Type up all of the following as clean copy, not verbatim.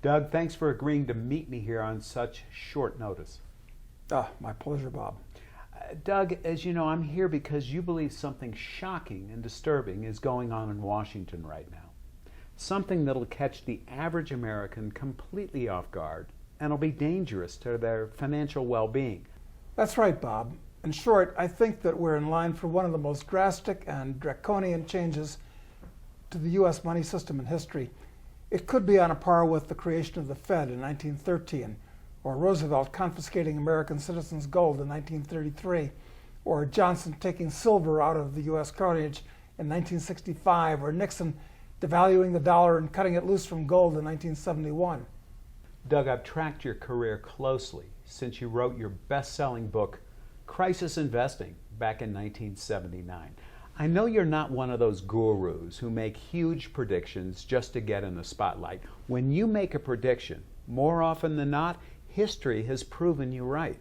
Doug, thanks for agreeing to meet me here on such short notice. My pleasure, Bob. Doug, as you know, I'm here because you believe something shocking and disturbing is going on in Washington right now. Something that'll catch the average American completely off guard and will be dangerous to their financial well-being. That's right, Bob. In short, I think that we're in line for one of the most drastic and draconian changes to the U.S. money system in history. It could be on a par with the creation of the Fed in 1913, or Roosevelt confiscating American citizens' gold in 1933, or Johnson taking silver out of the U.S. coinage in 1965, or Nixon devaluing the dollar and cutting it loose from gold in 1971. Doug, I've tracked your career closely since you wrote your best-selling book, Crisis Investing, back in 1979. I know you're not one of those gurus who make huge predictions just to get in the spotlight. When you make a prediction, more often than not, history has proven you right.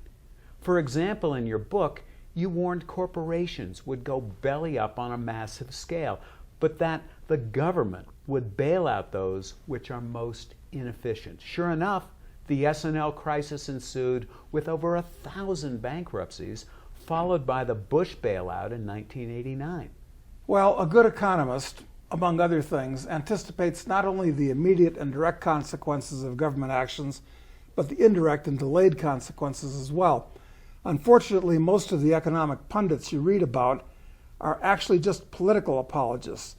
For example, in your book, you warned corporations would go belly up on a massive scale, but that the government would bail out those which are most inefficient. Sure enough, the S&L crisis ensued with over 1,000 bankruptcies, followed by the Bush bailout in 1989. Well, a good economist, among other things, anticipates not only the immediate and direct consequences of government actions, but the indirect and delayed consequences as well. Unfortunately, most of the economic pundits you read about are actually just political apologists.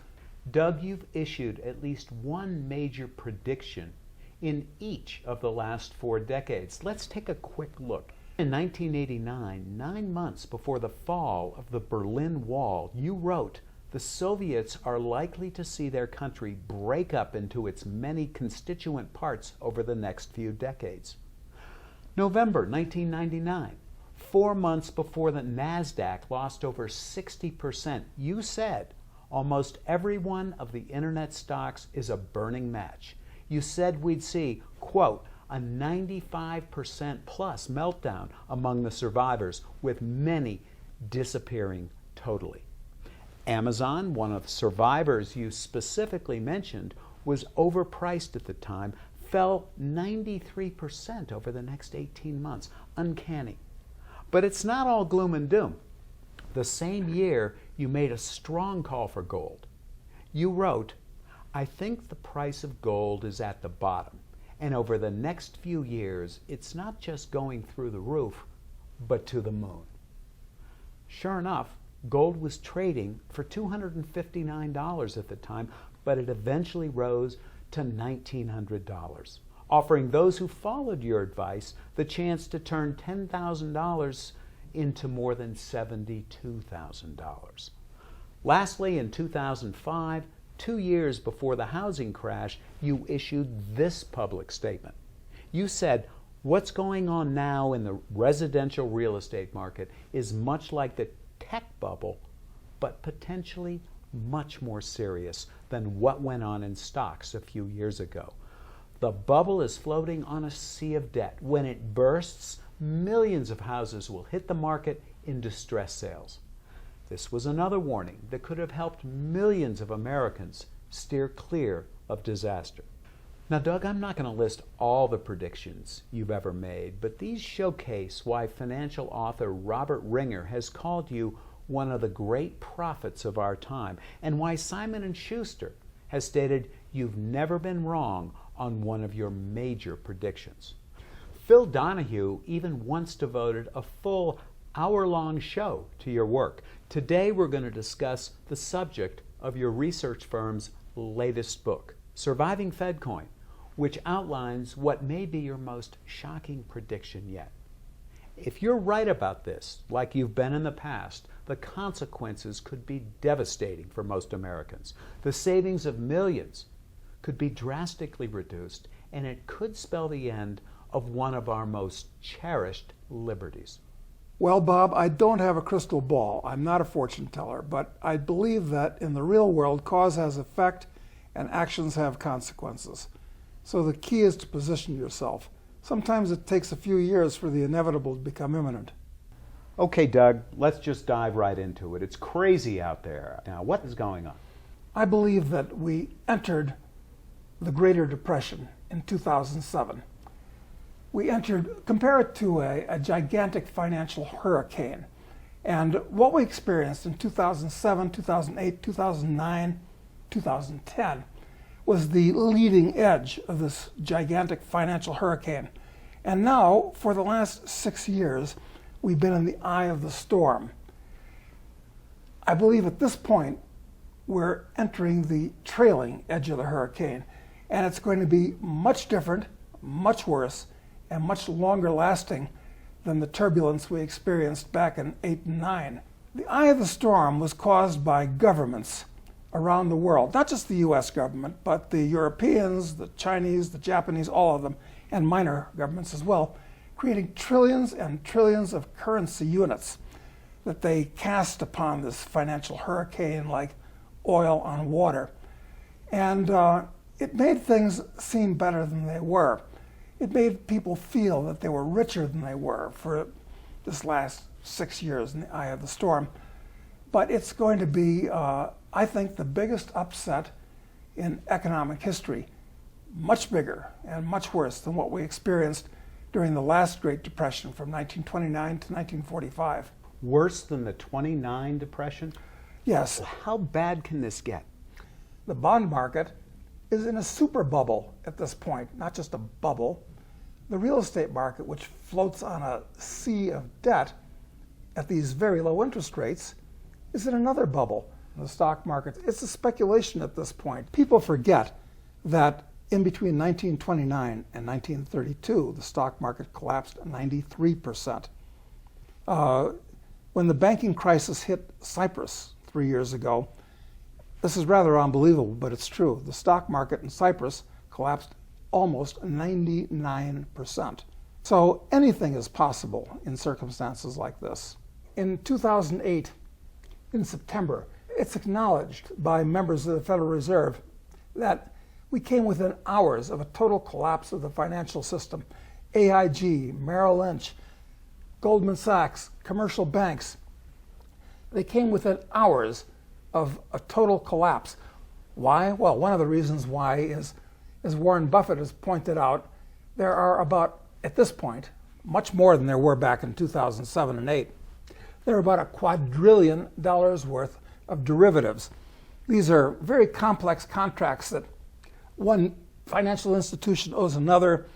Doug, you've issued at least one major prediction in each of the last 4 decades. Let's take a quick look. In 1989, 9 months before the fall of the Berlin Wall, you wrote, "The Soviets are likely to see their country break up into its many constituent parts over the next few decades." November 1999, 4 months before the NASDAQ lost over 60%, you said, "Almost every one of the internet stocks is a burning match." You said we'd see, quote, "a 95% plus meltdown among the survivors, with many disappearing totally." Amazon, one of the survivors you specifically mentioned, was overpriced at the time, fell 93% over the next 18 months. Uncanny. But it's not all gloom and doom. The same year, you made a strong call for gold. You wrote, "I think the price of gold is at the bottom, and over the next few years, it's not just going through the roof, but to the moon." Sure enough, gold was trading for $259 at the time, but it eventually rose to $1,900, offering those who followed your advice the chance to turn $10,000 into more than $72,000. Lastly, in 2005, 2 years before the housing crash, you issued this public statement. You said, "What's going on now in the residential real estate market is much like the tech bubble, but potentially much more serious than what went on in stocks a few years ago. The bubble is floating on a sea of debt. When it bursts, millions of houses will hit the market in distress sales." This was another warning that could have helped millions of Americans steer clear of disaster. Now, Doug, I'm not going to list all the predictions you've ever made, but these showcase why financial author Robert Ringer has called you one of the great prophets of our time, and why Simon & Schuster has stated you've never been wrong on one of your major predictions. Phil Donahue even once devoted a full hour-long show to your work. Today we're going to discuss the subject of your research firm's latest book, Surviving FEDcoin, which outlines what may be your most shocking prediction yet. If you're right about this, like you've been in the past, the consequences could be devastating for most Americans. The savings of millions could be drastically reduced, and it could spell the end of one of our most cherished liberties. Well, Bob, I don't have a crystal ball. I'm not a fortune teller, but I believe that in the real world, cause has effect and actions have consequences. So the key is to position yourself. Sometimes it takes a few years for the inevitable to become imminent. Okay, Doug, let's just dive right into it. It's crazy out there. Now, what is going on? I believe that we entered the Greater Depression in 2007. We entered, compare it to a gigantic financial hurricane. And what we experienced in 2007, 2008, 2009, 2010 was the leading edge of this gigantic financial hurricane. And now, for the last 6 years, we've been in the eye of the storm. I believe at this point, we're entering the trailing edge of the hurricane, and it's going to be much different, much worse, and much longer lasting than the turbulence we experienced back in 8 and 9. The eye of the storm was caused by governments around the world, not just the US government, but the Europeans, the Chinese, the Japanese, all of them, and minor governments as well, creating trillions and trillions of currency units that they cast upon this financial hurricane like oil on water. And it made things seem better than they were. It made people feel that they were richer than they were for this last 6 years in the eye of the storm. But it's going to be, I think, the biggest upset in economic history, much bigger and much worse than what we experienced during the last Great Depression from 1929 to 1945. Worse than the 29 depression? Yes. How bad can this get? The bond market is in a super bubble at this point, not just a bubble. The real estate market, which floats on a sea of debt at these very low interest rates, is in another bubble. The stock market, it's a speculation at this point. People forget that in between 1929 and 1932, the stock market collapsed 93%. When the banking crisis hit Cyprus 3 years ago, this is rather unbelievable, but it's true. The stock market in Cyprus collapsed almost 99%. So anything is possible in circumstances like this. In 2008, in September, it's acknowledged by members of the Federal Reserve that we came within hours of a total collapse of the financial system. AIG, Merrill Lynch, Goldman Sachs, commercial banks, they came within hours of a total collapse. Why? Well, one of the reasons why is, as Warren Buffett has pointed out, there are about, at this point, much more than there were back in 2007 and 8. There are about $1 quadrillion worth of derivatives. These are very complex contracts that one financial institution owes another,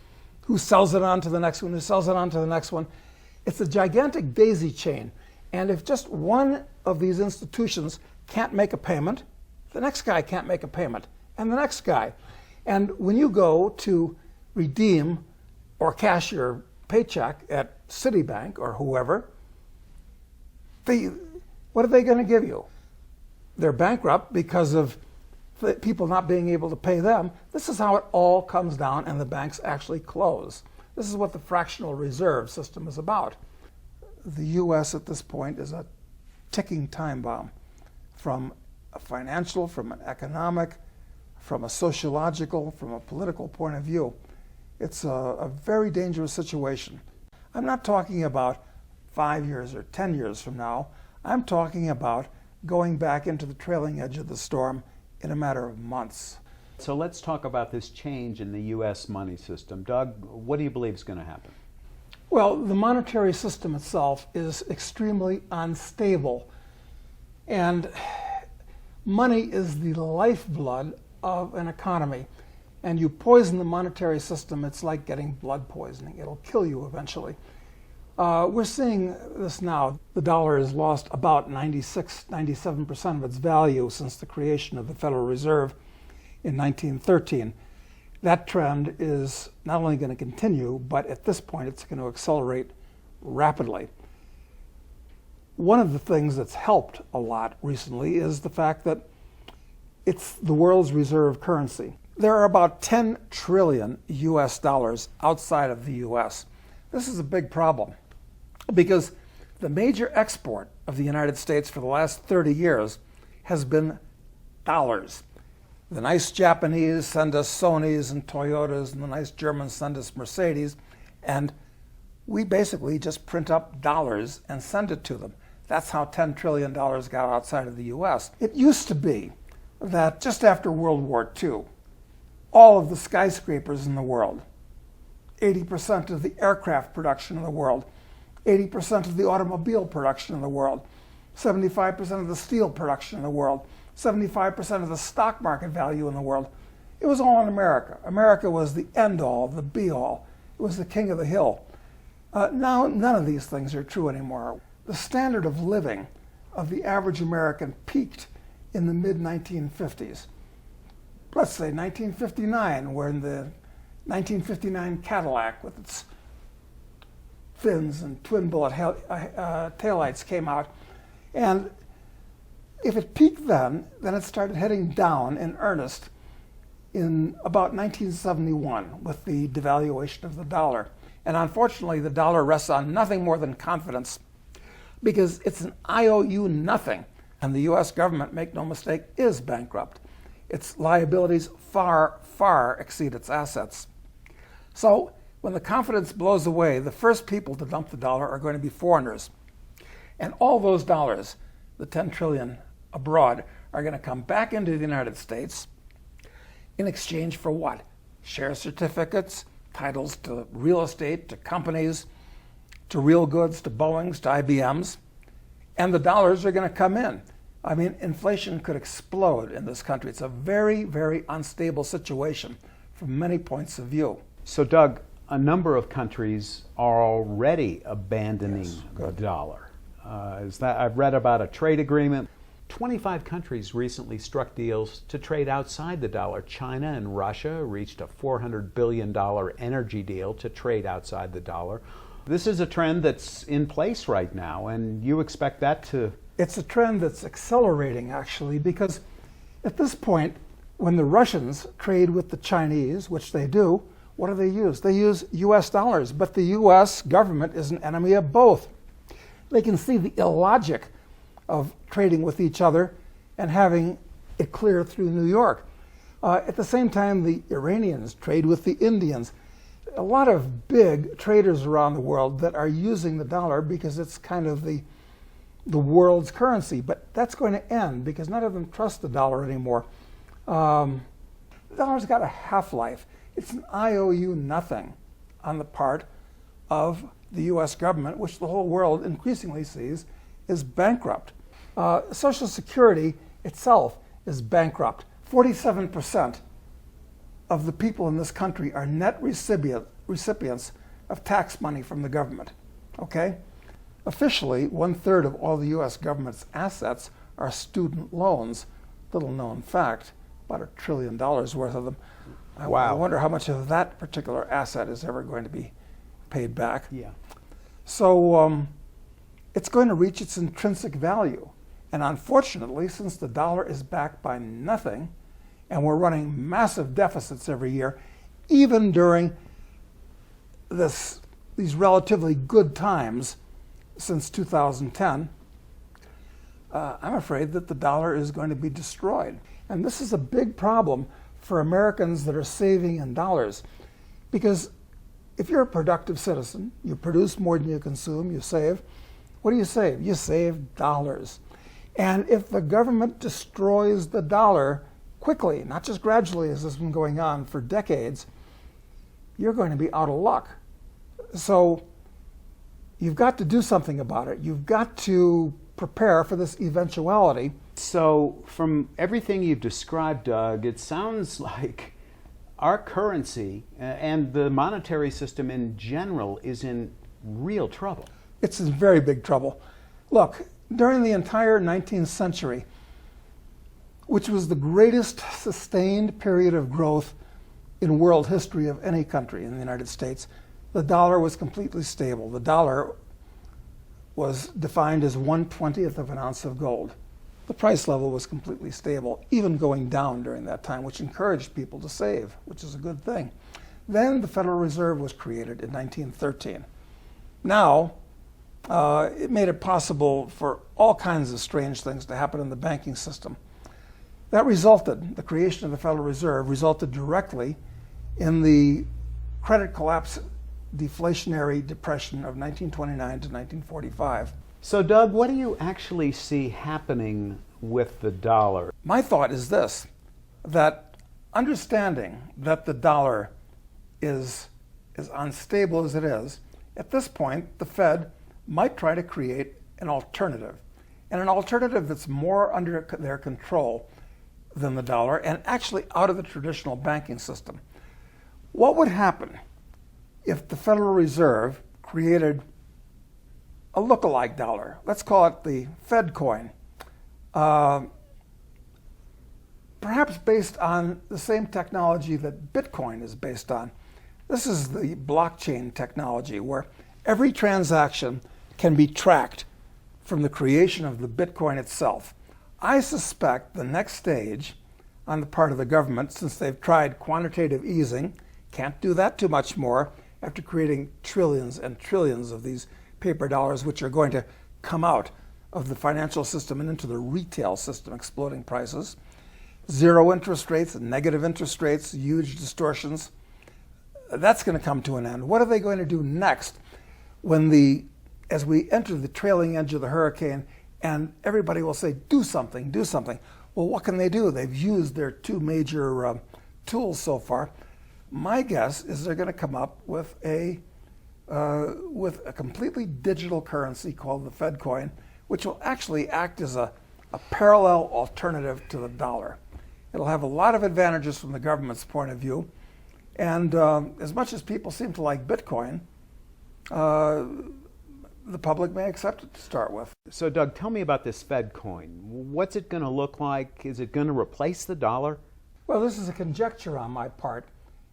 who sells it on to the next one, who sells it on to the next one. It's a gigantic daisy chain. And if just one of these institutions can't make a payment, the next guy can't make a payment, and the next guy. And when you go to redeem or cash your paycheck at Citibank or whoever, what are they going to give you? They're bankrupt because of the people not being able to pay them. This is how it all comes down, and the banks actually close. This is what the fractional reserve system is about. The U.S. at this point is a ticking time bomb from a financial, from an economic, from a sociological, from a political point of view. It's a very dangerous situation. I'm not talking about 5 years or 10 years from now. I'm talking about going back into the trailing edge of the storm in a matter of months. So let's talk about this change in the U.S. money system. Doug, what do you believe is going to happen? Well, the monetary system itself is extremely unstable. And money is the lifeblood of an economy. And you poison the monetary system, it's like getting blood poisoning. It'll kill you eventually. We're seeing this now. The dollar has lost about 97% of its value since the creation of the Federal Reserve in 1913. That trend is not only going to continue, but at this point it's going to accelerate rapidly. One of the things that's helped a lot recently is the fact that it's the world's reserve currency. There are about 10 trillion US dollars outside of the US. This is a big problem because the major export of the United States for the last 30 years has been dollars. The nice Japanese send us Sonys and Toyotas, and the nice Germans send us Mercedes, and we basically just print up dollars and send it to them. That's how $10 trillion got outside of the US. It used to be that just after World War II, all of the skyscrapers in the world, 80% of the aircraft production in the world, 80% of the automobile production in the world, 75% of the steel production in the world, 75% of the stock market value in the world. It was all in America. America was the end-all, the be-all. It was the king of the hill. Now, none of these things are true anymore. The standard of living of the average American peaked in the mid-1950s. Let's say 1959, when the 1959 Cadillac with its fins and twin bullet taillights came out. And if it peaked then it started heading down in earnest in about 1971 with the devaluation of the dollar. And unfortunately, the dollar rests on nothing more than confidence, because it's an IOU nothing. And the US government, make no mistake, is bankrupt. Its liabilities far, far exceed its assets. So when the confidence blows away, the first people to dump the dollar are going to be foreigners. And all those dollars, the 10 trillion abroad, are going to come back into the United States in exchange for what? Share certificates, titles to real estate, to companies, to real goods, to Boeings, to IBMs. And the dollars are going to come in. I mean, inflation could explode in this country. It's a very, very unstable situation from many points of view. So, Doug, a number of countries are already abandoning the dollar. I've read about a trade agreement. 25 countries recently struck deals to trade outside the dollar. China and Russia reached a $400 billion energy deal to trade outside the dollar. This is a trend that's in place right now, and you expect that to... It's a trend that's accelerating, actually, because at this point, when the Russians trade with the Chinese, which they do, what do they use? They use US dollars, but the US government is an enemy of both. They can see the illogic of trading with each other and having it clear through New York. At the same time, the Iranians trade with the Indians. A lot of big traders around the world that are using the dollar because it's kind of the world's currency. But that's going to end because none of them trust the dollar anymore. The dollar's got a half-life. It's an IOU nothing on the part of the US government, which the whole world increasingly sees is bankrupt. Social Security itself is bankrupt. 47% of the people in this country are net recipients of tax money from the government. Okay? Officially, 1/3 of all the US government's assets are student loans. Little known fact, about $1 trillion worth of them. Wow. I wonder how much of that particular asset is ever going to be paid back. Yeah. So it's going to reach its intrinsic value. And unfortunately, since the dollar is backed by nothing, and we're running massive deficits every year, even during these relatively good times since 2010, I'm afraid that the dollar is going to be destroyed. And this is a big problem for Americans that are saving in dollars. Because if you're a productive citizen, you produce more than you consume, you save. What do you save? You save dollars. And if the government destroys the dollar quickly, not just gradually as has been going on for decades, you're going to be out of luck. So you've got to do something about it. You've got to prepare for this eventuality. So from everything you've described, Doug, it sounds like our currency and the monetary system in general is in real trouble. It's in very big trouble. Look, during the entire 19th century, which was the greatest sustained period of growth in world history of any country in the United States, the dollar was completely stable. The dollar was defined as 1/20th of an ounce of gold. The price level was completely stable, even going down during that time, which encouraged people to save, which is a good thing. Then the Federal Reserve was created in 1913. Now, it made it possible for all kinds of strange things to happen in the banking system. That resulted, the creation of the Federal Reserve resulted directly in the credit collapse deflationary depression of 1929 to 1945. So, Doug, what do you actually see happening with the dollar? My thought is this, that understanding that the dollar is as unstable as it is, at this point, the Fed might try to create an alternative, and an alternative that's more under their control than the dollar and actually out of the traditional banking system. What would happen if the Federal Reserve created a look-alike dollar? Let's call it the FEDcoin. Perhaps based on the same technology that Bitcoin is based on. This is the blockchain technology where every transaction can be tracked from the creation of the Bitcoin itself. I suspect the next stage on the part of the government, since they've tried quantitative easing, can't do that too much more after creating trillions and trillions of these paper dollars, which are going to come out of the financial system and into the retail system, exploding prices. Zero interest rates, negative interest rates, huge distortions. That's going to come to an end. What are they going to do next as we enter the trailing edge of the hurricane and everybody will say, do something, do something? Well, what can they do? They've used their two major tools so far. My guess is they're going to come up with a completely digital currency called the FEDcoin, which will actually act as a parallel alternative to the dollar. It'll have a lot of advantages from the government's point of view. And as much as people seem to like Bitcoin, the public may accept it to start with. So, Doug, tell me about this FEDcoin. What's it going to look like? Is it going to replace the dollar? Well, this is a conjecture on my part.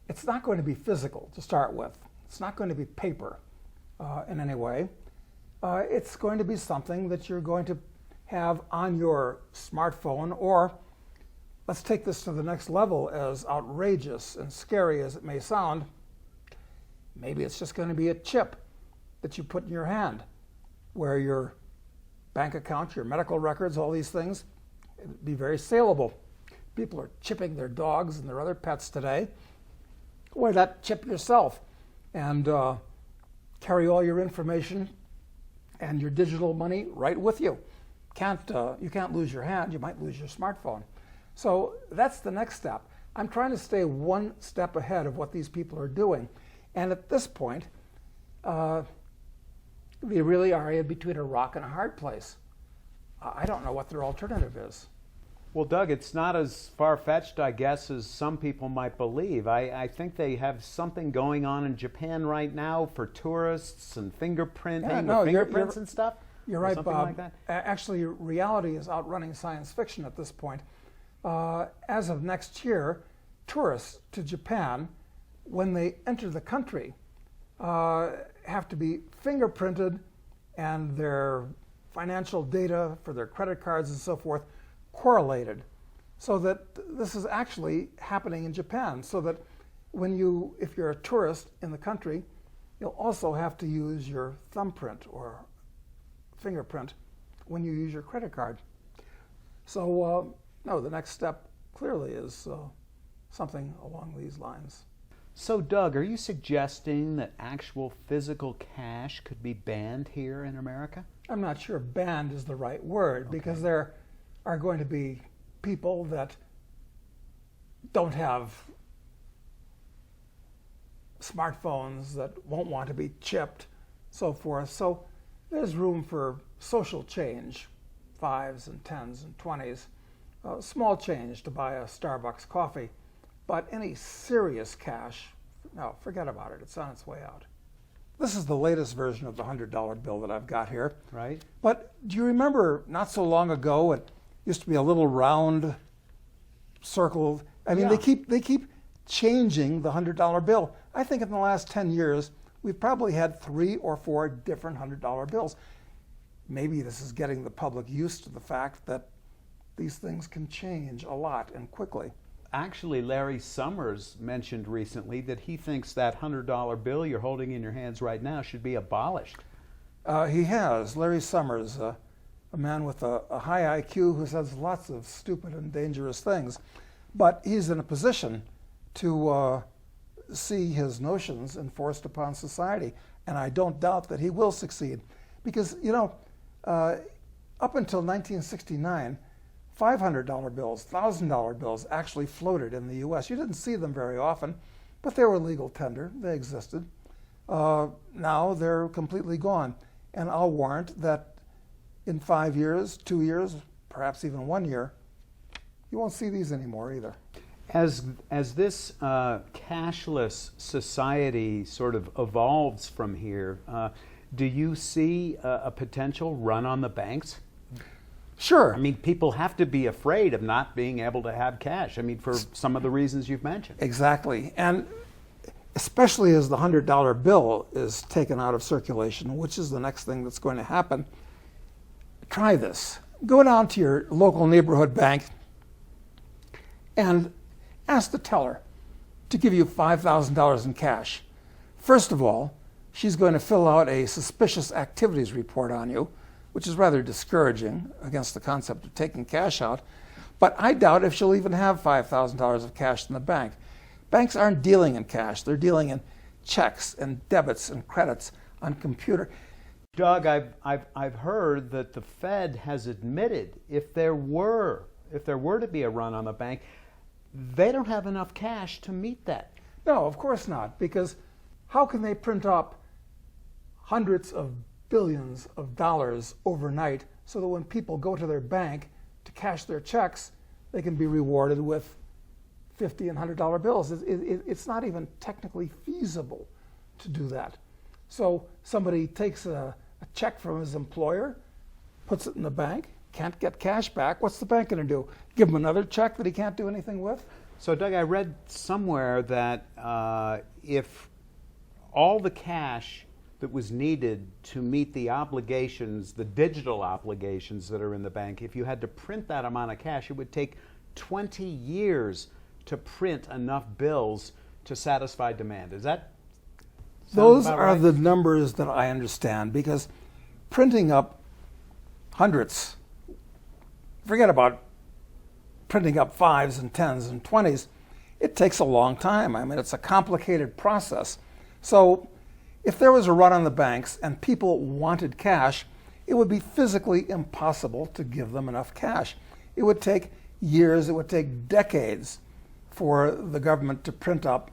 It's not going to be physical to start with. It's not going to be paper in any way. It's going to be something that you're going to have on your smartphone, or let's take this to the next level, as outrageous and scary as it may sound. Maybe it's just going to be a chip that you put in your hand, where your bank account, your medical records, all these things, it'd be very saleable. People are chipping their dogs and their other pets today. Wear that chip yourself and carry all your information and your digital money right with you. You can't lose your hand, you might lose your smartphone. So that's the next step. I'm trying to stay one step ahead of what these people are doing. And at this point, we really are in between a rock and a hard place. I don't know what their alternative is. Well, Doug, it's not as far-fetched, I guess, as some people might believe. I think they have something going on in Japan right now for tourists and fingerprinting, fingerprints and stuff. You're right, Bob. Like that. Actually, reality is outrunning science fiction at this point. As of next year, tourists to Japan, when they enter the country, have to be fingerprinted, and their financial data for their credit cards and so forth correlated, so that this is actually happening in Japan, so that if you're a tourist in the country, you'll also have to use your thumbprint or fingerprint when you use your credit card. So no, the next step clearly is something along these lines. So, Doug, are you suggesting that actual physical cash could be banned here in America? I'm not sure banned is the right word, because there are going to be people that don't have smartphones, that won't want to be chipped, so forth. So there's room for social change, 5s and 10s and 20s, small change to buy a Starbucks coffee. But any serious cash, no, forget about it. It's on its way out. This is the latest version of the $100 bill that I've got here. Right. But do you remember not so long ago, it used to be a little round circle. I mean, they keep changing the $100 bill. I think in the last 10 years, we've probably had 3 or 4 different $100 bills. Maybe this is getting the public used to the fact that these things can change a lot and quickly. Actually, Larry Summers mentioned recently that he thinks that $100 bill you're holding in your hands right now should be abolished. He has. Larry Summers, a man with a high IQ who says lots of stupid and dangerous things. But he's in a position to see his notions enforced upon society. And I don't doubt that he will succeed. Because, up until 1969, $500 bills, $1,000 bills actually floated in the U.S. You didn't see them very often, but they were legal tender. They existed. Now they're completely gone. And I'll warrant that in 5 years, 2 years, perhaps even 1 year, you won't see these anymore either. As this cashless society sort of evolves from here, do you see a potential run on the banks? Sure. I mean, people have to be afraid of not being able to have cash. I mean, for some of the reasons you've mentioned. Exactly. And especially as the $100 bill is taken out of circulation, which is the next thing that's going to happen, try this. Go down to your local neighborhood bank and ask the teller to give you $5,000 in cash. First of all, she's going to fill out a suspicious activities report on you, which is rather discouraging against the concept of taking cash out. But I doubt if she'll even have $5,000 of cash in the bank. Banks aren't dealing in cash. They're dealing in checks and debits and credits on computer. Doug, I've heard that the Fed has admitted if there were to be a run on the bank, they don't have enough cash to meet that. No, of course not, because how can they print up hundreds of billions of dollars overnight so that when people go to their bank to cash their checks, they can be rewarded with $50 and $100 bills? It's not even technically feasible to do that. So somebody takes a check from his employer, puts it in the bank, can't get cash back. What's the bank going to do? Give him another check that he can't do anything with? So, Doug, I read somewhere that if all the cash that was needed to meet the obligations, the digital obligations that are in the bank, if you had to print that amount of cash, it would take 20 years to print enough bills to satisfy demand. Is that Those are right? the numbers that I understand, because printing up hundreds, forget about printing up 5s and 10s and 20s, it takes a long time. I mean, it's a complicated process. So if there was a run on the banks and people wanted cash, it would be physically impossible to give them enough cash. It would take years, it would take decades for the government to print up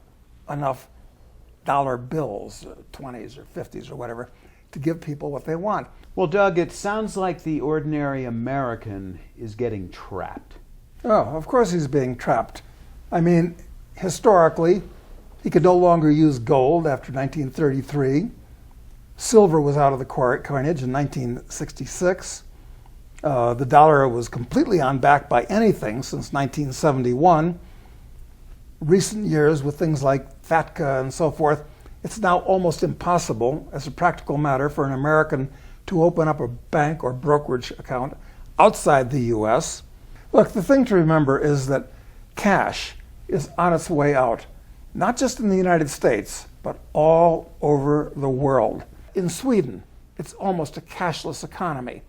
enough dollar bills, 20s or 50s or whatever, to give people what they want. Well, Doug, it sounds like the ordinary American is getting trapped. Oh, of course he's being trapped. I mean, historically, he could no longer use gold after 1933. Silver was out of the coinage in 1966. The dollar was completely unbacked by anything since 1971. Recent years, with things like FEDcoin and so forth, it's now almost impossible, as a practical matter, for an American to open up a bank or brokerage account outside the U.S. Look, the thing to remember is that cash is on its way out, not just in the United States, but all over the world. In Sweden, it's almost a cashless economy.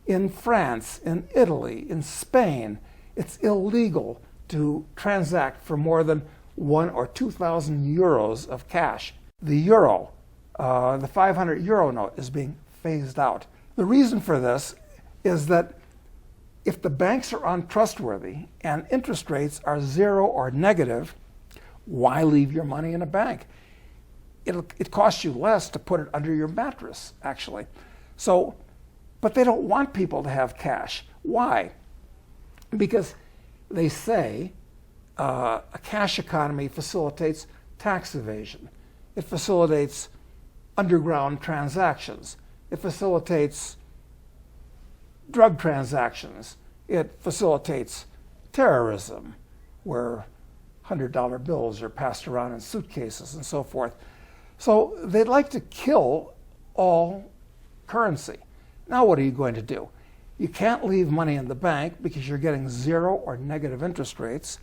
In France, in Italy, in Spain, it's illegal to transact for more than 1,000 or 2,000 euros of cash. The euro, the 500 euro note, is being phased out. The reason for this is that if the banks are untrustworthy and interest rates are zero or negative, why leave your money in a bank? It costs you less to put it under your mattress, actually. So, but they don't want people to have cash. Why? Because they say a cash economy facilitates tax evasion. It facilitates underground transactions. It facilitates drug transactions. It facilitates terrorism, where $100 bills are passed around in suitcases and so forth. So they'd like to kill all currency. Now what are you going to do? You can't leave money in the bank because you're getting zero or negative interest rates.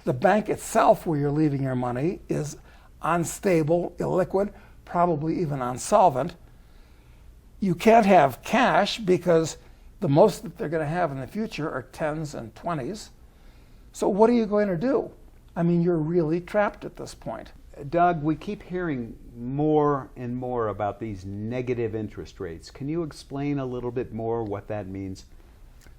The bank itself, where you're leaving your money, is unstable, illiquid, probably even insolvent. You can't have cash because the most that they're going to have in the future are 10s and 20s. So what are you going to do? I mean, you're really trapped at this point. Doug, we keep hearing more and more about these negative interest rates. Can you explain a little bit more what that means?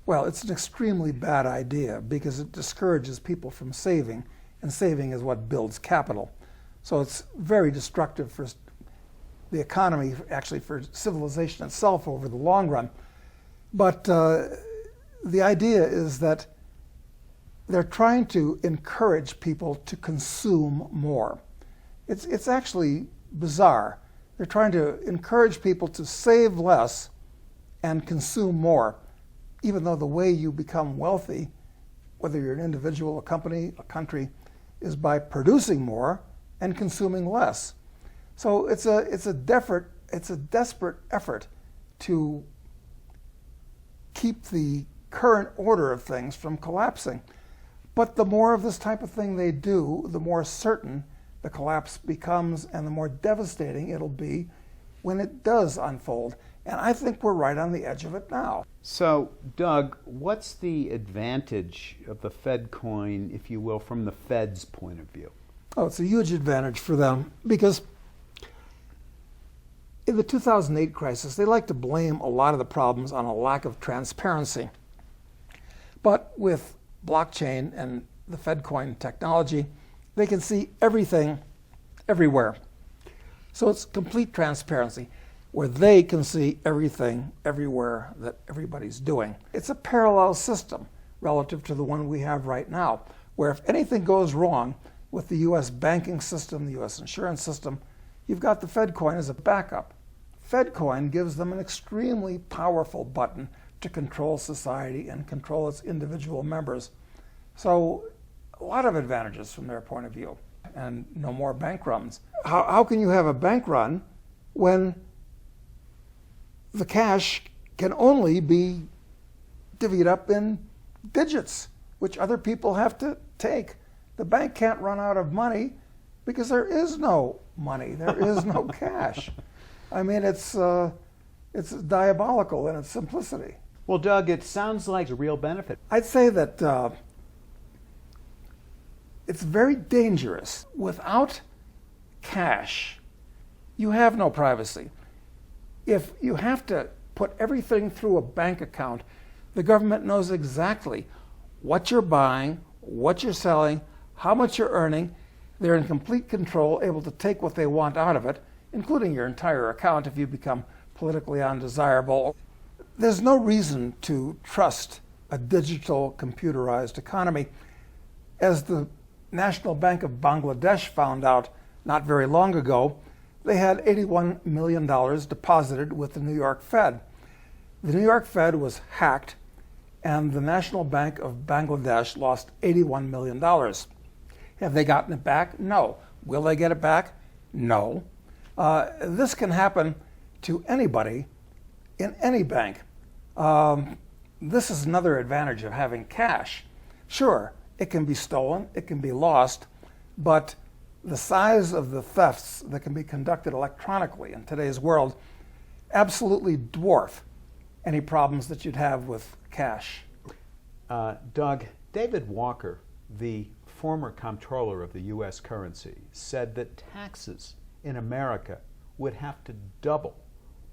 Well, it's an extremely bad idea because it discourages people from saving, and saving is what builds capital. So it's very destructive for the economy, actually for civilization itself over the long run. But the idea is that they're trying to encourage people to consume more. It's actually bizarre. They're trying to encourage people to save less and consume more, even though the way you become wealthy, whether you're an individual, a company, a country, is by producing more and consuming less. So it's a desperate effort to keep the current order of things from collapsing. But the more of this type of thing they do, the more certain the collapse becomes and the more devastating it'll be when it does unfold. And I think we're right on the edge of it now. So, Doug, what's the advantage of the FEDcoin, if you will, from the Fed's point of view? Oh, it's a huge advantage for them because in the 2008 crisis, they like to blame a lot of the problems on a lack of transparency. But with blockchain and the FEDcoin technology, they can see everything everywhere. So it's complete transparency where they can see everything everywhere that everybody's doing. It's a parallel system relative to the one we have right now, where if anything goes wrong with the US banking system, the US insurance system, you've got the FEDcoin as a backup. FEDcoin gives them an extremely powerful button to control society and control its individual members. So a lot of advantages from their point of view, and no more bank runs. How can you have a bank run when the cash can only be divvied up in digits, which other people have to take? The bank can't run out of money because there is no money. There is no cash. I mean, it's diabolical in its simplicity. Well, Doug, it sounds like a real benefit. I'd say that it's very dangerous. Without cash, you have no privacy. If you have to put everything through a bank account, the government knows exactly what you're buying, what you're selling, how much you're earning. They're in complete control, able to take what they want out of it, including your entire account if you become politically undesirable. There's no reason to trust a digital, computerized economy. As the National Bank of Bangladesh found out not very long ago, they had $81 million deposited with the New York Fed. The New York Fed was hacked, and the National Bank of Bangladesh lost $81 million. Have they gotten it back? No. Will they get it back? No. This can happen to anybody in any bank. This is another advantage of having cash. Sure, it can be stolen, it can be lost, but the size of the thefts that can be conducted electronically in today's world absolutely dwarf any problems that you'd have with cash. Doug, David Walker, the former comptroller of the U.S. currency, said that taxes in America would have to double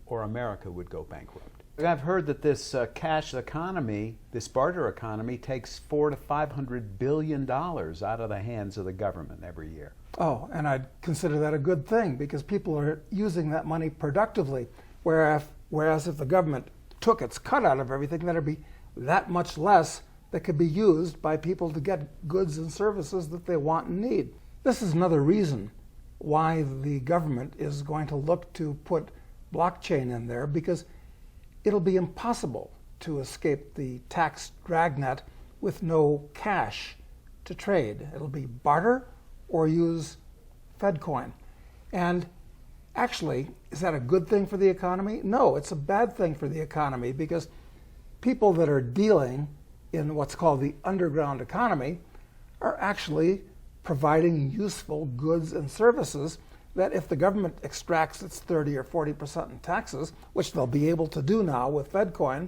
or America would go bankrupt. I've heard that this cash economy, this barter economy, takes $400 to $500 billion out of the hands of the government every year. Oh, and I'd consider that a good thing because people are using that money productively, whereas if the government took its cut out of everything, there'd be that much less that could be used by people to get goods and services that they want and need. This is another reason why the government is going to look to put blockchain in there, because it'll be impossible to escape the tax dragnet with no cash to trade. It'll be barter or use FEDcoin. And actually, is that a good thing for the economy? No, it's a bad thing for the economy because people that are dealing in what's called the underground economy are actually providing useful goods and services that if the government extracts its 30 or 40% in taxes, which they'll be able to do now with FEDcoin,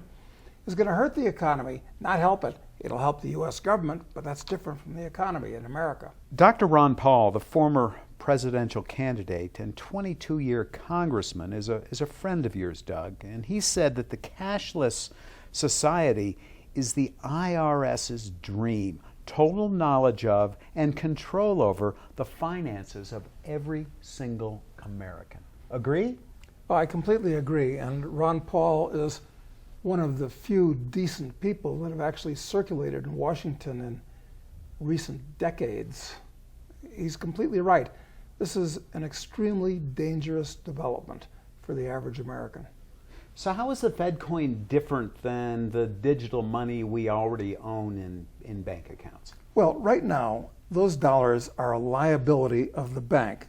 is going to hurt the economy, not help it. It'll help the U.S. government, but that's different from the economy in America. Dr. Ron Paul, the former presidential candidate and 22-year congressman, is a friend of yours, Doug, and he said that the cashless society is the IRS's dream: total knowledge of and control over the finances of every single American. Agree? Well, I completely agree. And Ron Paul is one of the few decent people that have actually circulated in Washington in recent decades. He's completely right. This is an extremely dangerous development for the average American. So how is the FEDcoin different than the digital money we already own in bank accounts? Well, right now, those dollars are a liability of the bank.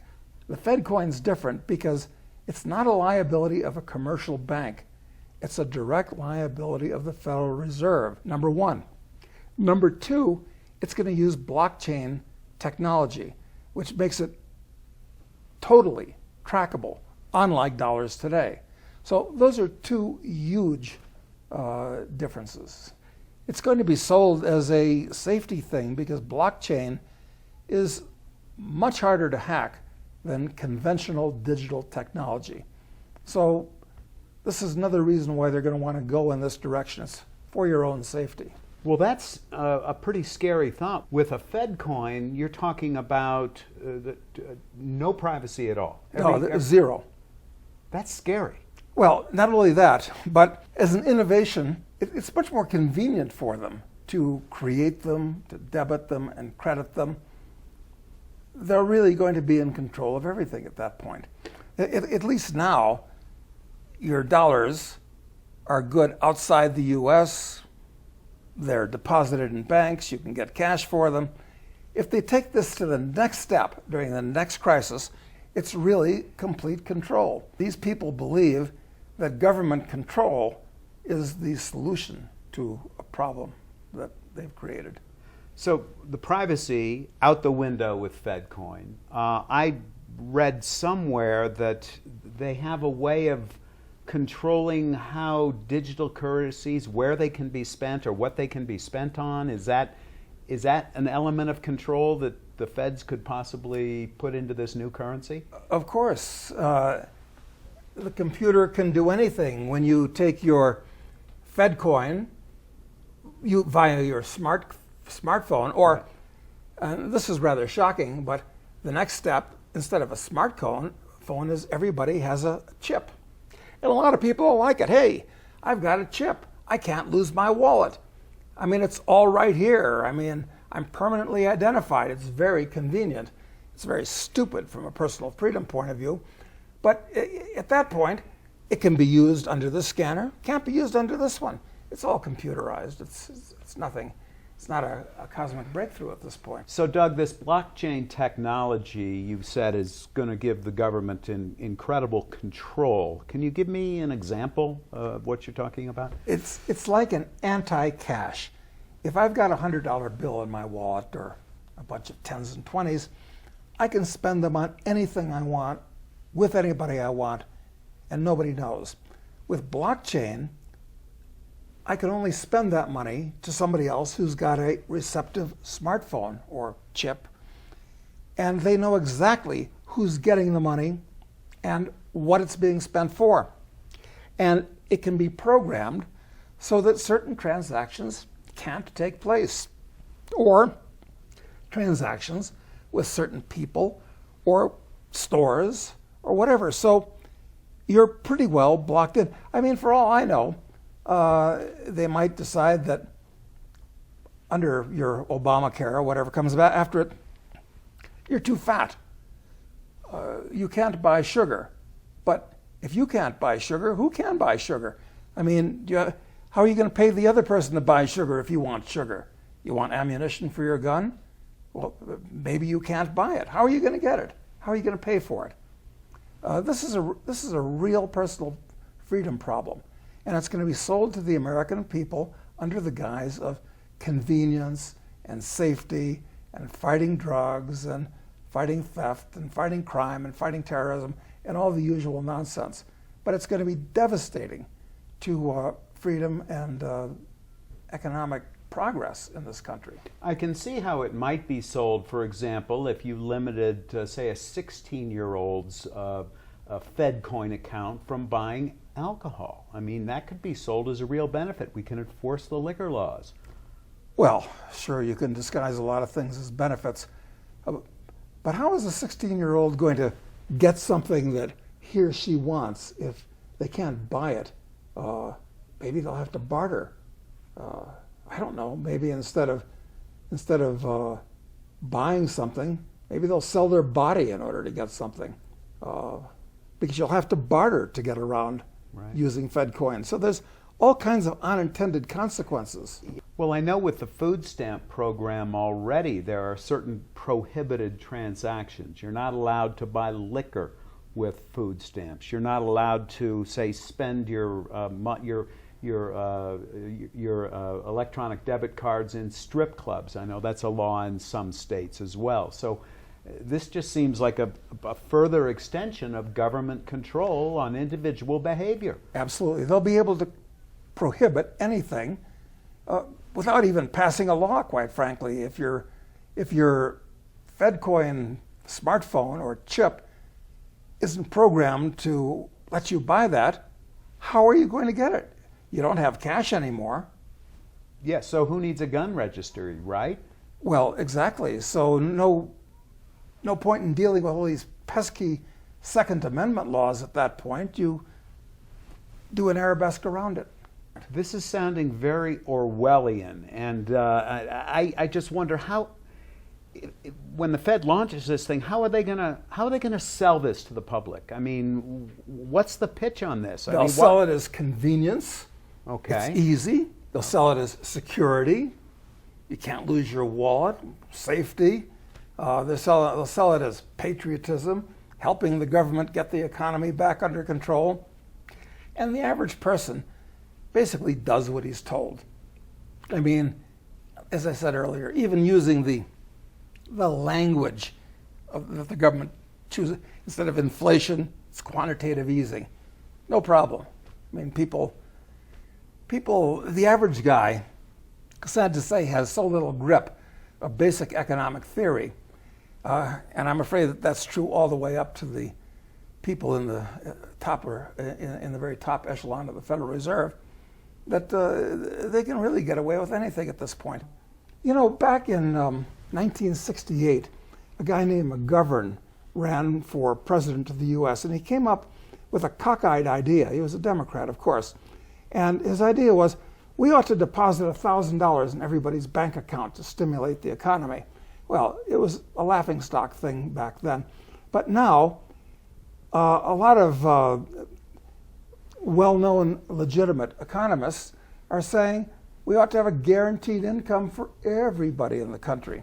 The FEDcoin's different because it's not a liability of a commercial bank. It's a direct liability of the Federal Reserve, number one. Number two, it's going to use blockchain technology, which makes it totally trackable, unlike dollars today. So those are two huge differences. It's going to be sold as a safety thing because blockchain is much harder to hack than conventional digital technology. So this is another reason why they're going to want to go in this direction. It's for your own safety. Well, that's a pretty scary thought. With a FEDcoin, you're talking about no privacy at all. Zero. That's scary. Well, not only that, but as an innovation, it's much more convenient for them to create them, to debit them, and credit them. They're really going to be in control of everything at that point. At least now, your dollars are good outside the U.S. They're deposited in banks. You can get cash for them. If they take this to the next step during the next crisis, it's really complete control. These people believe that government control is the solution to a problem that they've created. So the privacy out the window with FEDcoin. I read somewhere that they have a way of controlling how digital currencies, where they can be spent or what they can be spent on. Is that an element of control that the feds could possibly put into this new currency? Of course. The computer can do anything. When you take your FEDcoin via your smartphone, or, and this is rather shocking, but the next step, instead of a smartphone, is everybody has a chip. And a lot of people like it. Hey, I've got a chip. I can't lose my wallet. I mean, it's all right here. I mean, I'm permanently identified. It's very convenient. It's very stupid from a personal freedom point of view. But at that point, it can be used under this scanner. Can't be used under this one. It's all computerized. It's nothing. It's not a cosmic breakthrough at this point. So, Doug, this blockchain technology you've said is going to give the government incredible control. Can you give me an example of what you're talking about? It's like an anti-cash. If I've got a $100 bill in my wallet or a bunch of 10s and 20s, I can spend them on anything I want, with anybody I want, and nobody knows. With blockchain, I can only spend that money to somebody else who's got a receptive smartphone or chip, and they know exactly who's getting the money and what it's being spent for. And it can be programmed so that certain transactions can't take place, or transactions with certain people or stores or whatever. So you're pretty well blocked in. I mean, for all I know, they might decide that under your Obamacare or whatever comes about after it, you're too fat. You can't buy sugar. But if you can't buy sugar, who can buy sugar? I mean, how are you going to pay the other person to buy sugar if you want sugar? You want ammunition for your gun? Well, maybe you can't buy it. How are you going to get it? How are you going to pay for it? This is a real personal freedom problem. And it's going to be sold to the American people under the guise of convenience and safety and fighting drugs and fighting theft and fighting crime and fighting terrorism and all the usual nonsense. But it's going to be devastating to freedom and economic progress in this country. I can see how it might be sold, for example, if you limited, say, a 16-year-old's a FEDcoin account from buying alcohol. I mean, that could be sold as a real benefit. We can enforce the liquor laws. Well, sure, you can disguise a lot of things as benefits. But how is a 16-year-old going to get something that he or she wants if they can't buy it? Maybe they'll have to barter. I don't know. Maybe instead of buying something, maybe they'll sell their body in order to get something. Because you'll have to barter to get around using FEDcoin. So there's all kinds of unintended consequences. Well, I know with the food stamp program already, there are certain prohibited transactions. You're not allowed to buy liquor with food stamps. You're not allowed to, say, spend your electronic debit cards in strip clubs. I know that's a law in some states as well. So this just seems like a further extension of government control on individual behavior. Absolutely. They'll be able to prohibit anything without even passing a law, quite frankly. If your FEDcoin smartphone or chip isn't programmed to let you buy that, how are you going to get it? You don't have cash anymore. Yeah, so who needs a gun registry, right? Well, exactly. So no point in dealing with all these pesky Second Amendment laws at that point. You do an arabesque around it. This is sounding very Orwellian, and I just wonder how, when the Fed launches this thing, how are they gonna sell this to the public? I mean, what's the pitch on this? They'll sell it as convenience. Okay. It's easy. They'll sell it as security. You can't lose your wallet. Safety. They'll sell it as patriotism, helping the government get the economy back under control. And the average person basically does what he's told. I mean, as I said earlier, even using the language that the government chooses, instead of inflation, it's quantitative easing. No problem. I mean, people, the average guy, sad to say, has so little grip of basic economic theory. And I'm afraid that that's true all the way up to the people in the top, or in the very top echelon of the Federal Reserve, that they can really get away with anything at this point. You know, back in 1968, a guy named McGovern ran for president of the U.S., and he came up with a cockeyed idea. He was a Democrat, of course. And his idea was, we ought to deposit $1,000 in everybody's bank account to stimulate the economy. Well, it was a laughingstock thing back then. But now, a lot of well-known legitimate economists are saying we ought to have a guaranteed income for everybody in the country.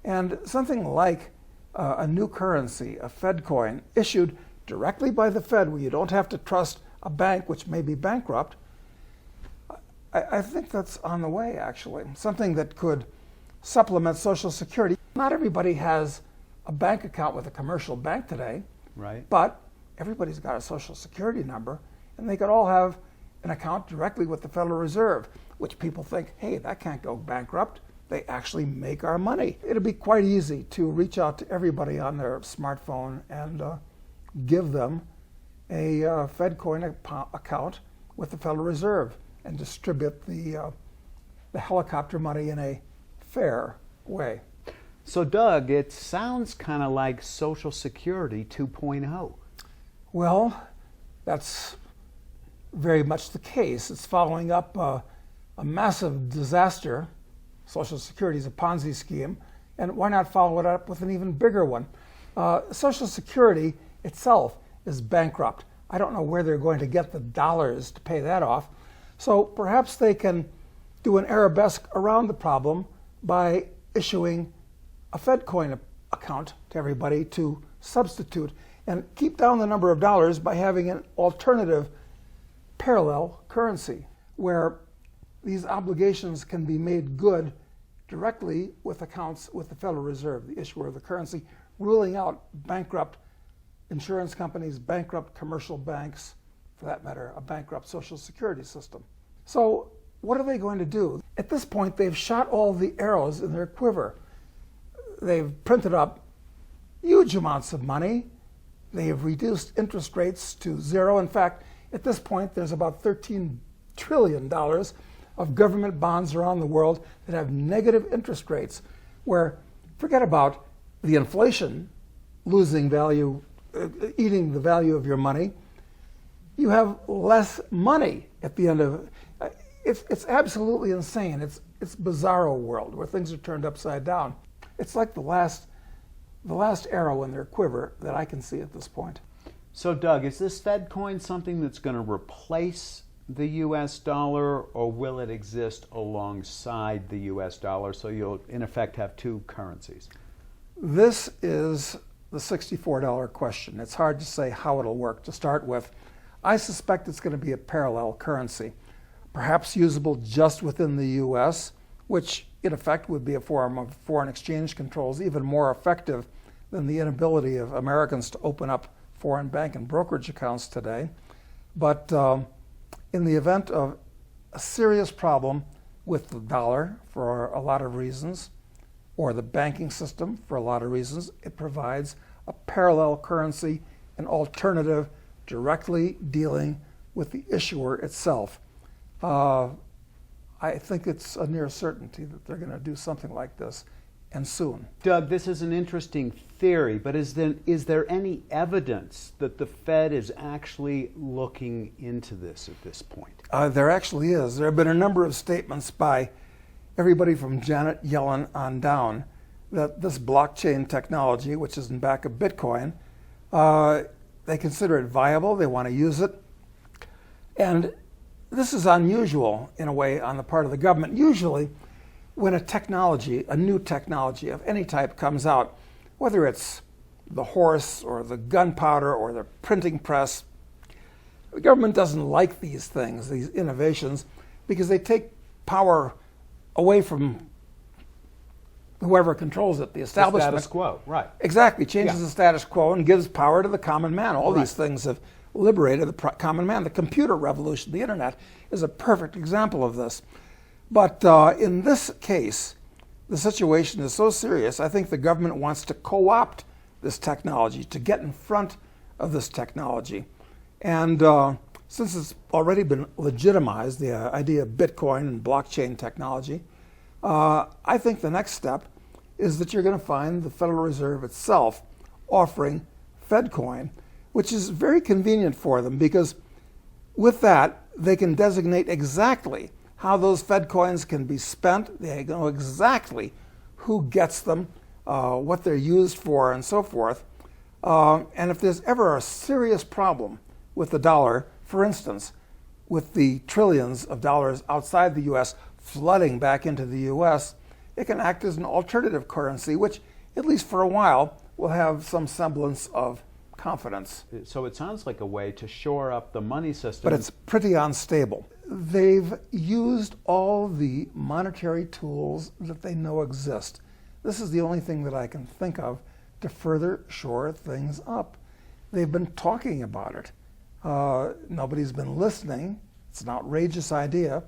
And something like a new currency, a FEDcoin, issued directly by the Fed, where you don't have to trust a bank which may be bankrupt, I think that's on the way, actually. Something that could supplement Social Security. Not everybody has a bank account with a commercial bank today, right? But everybody's got a Social Security number, and they could all have an account directly with the Federal Reserve, which people think, hey, that can't go bankrupt. They actually make our money. It'll be quite easy to reach out to everybody on their smartphone and give them a FEDcoin account with the Federal Reserve and distribute the helicopter money in a fair way. So, Doug, it sounds kind of like Social Security 2.0. Well, that's very much the case. It's following up a massive disaster. Social Security is a Ponzi scheme, and why not follow it up with an even bigger one? Social Security itself is bankrupt. I don't know where they're going to get the dollars to pay that off. So perhaps they can do an arabesque around the problem by issuing a FEDcoin account to everybody to substitute and keep down the number of dollars by having an alternative parallel currency where these obligations can be made good directly with accounts with the Federal Reserve, the issuer of the currency, ruling out bankrupt insurance companies, bankrupt commercial banks, for that matter, a bankrupt Social Security system. So what are they going to do? At this point, they've shot all the arrows in their quiver. They've printed up huge amounts of money, They have reduced interest rates to zero. In fact, at this point, there's about $13 trillion of government bonds around the world that have negative interest rates, where forget about the inflation losing value, eating the value of your money. You have less money at the end of it. It's absolutely insane. It's bizarro world where things are turned upside down. It's like the last arrow in their quiver that I can see at this point. So Doug, is this FEDcoin something that's going to replace the US dollar, or will it exist alongside the US dollar, so you'll in effect have two currencies? This is the $64 question. It's hard to say how it'll work. To start with, I suspect it's going to be a parallel currency, perhaps usable just within the US, which in effect would be a form of foreign exchange controls, even more effective than the inability of Americans to open up foreign bank and brokerage accounts today. But in the event of a serious problem with the dollar for a lot of reasons, or the banking system for a lot of reasons, it provides a parallel currency, an alternative directly dealing with the issuer itself. I think it's a near certainty that they're going to do something like this, and soon. Doug, this is an interesting theory, but is there any evidence that the Fed is actually looking into this at this point? There actually is. There have been a number of statements by everybody from Janet Yellen on down that this blockchain technology, which is in back of Bitcoin, they consider it viable, they want to use it. And this is unusual in a way on the part of the government. Usually, when a new technology of any type comes out, whether it's the horse or the gunpowder or the printing press, the government doesn't like these things, these innovations, because they take power away from whoever controls it, the establishment. The status quo, right. Exactly, changes the status quo and gives power to the common man. All these things have liberated the common man. The computer revolution, the internet, is a perfect example of this. But in this case, the situation is so serious, I think the government wants to co-opt this technology, to get in front of this technology. And since it's already been legitimized, the idea of Bitcoin and blockchain technology, I think the next step is that you're going to find the Federal Reserve itself offering FEDcoin, which is very convenient for them, because with that, they can designate exactly how those FEDcoins can be spent. They know exactly who gets them, what they're used for, and so forth. And if there's ever a serious problem with the dollar, for instance, with the trillions of dollars outside the U.S. flooding back into the U.S., it can act as an alternative currency, which, at least for a while, will have some semblance of confidence. So it sounds like a way to shore up the money system. But it's pretty unstable. They've used all the monetary tools that they know exist. This is the only thing that I can think of to further shore things up. They've been talking about it. Nobody's been listening. It's an outrageous idea,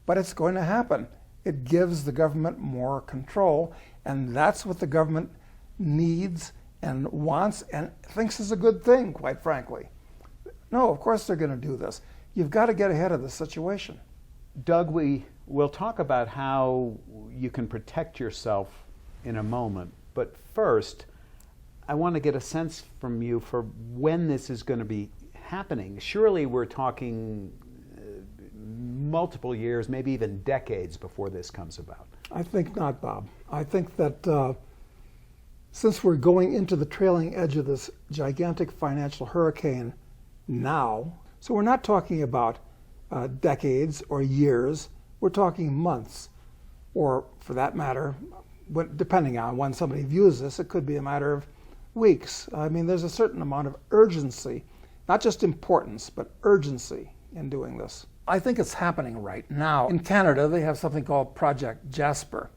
but it's going to happen. It gives the government more control, and that's what the government needs and wants and thinks is a good thing, quite frankly. No, of course they're going to do this. You've got to get ahead of the situation. Doug, we'll talk about how you can protect yourself in a moment, but first, I want to get a sense from you for when this is going to be happening. Surely we're talking multiple years, maybe even decades before this comes about. I think not, Bob. I think that since we're going into the trailing edge of this gigantic financial hurricane now, so we're not talking about decades or years, we're talking months, or for that matter, depending on when somebody views this, it could be a matter of weeks. I mean, there's a certain amount of urgency, not just importance, but urgency in doing this. I think it's happening right now. In Canada, they have something called Project Jasper,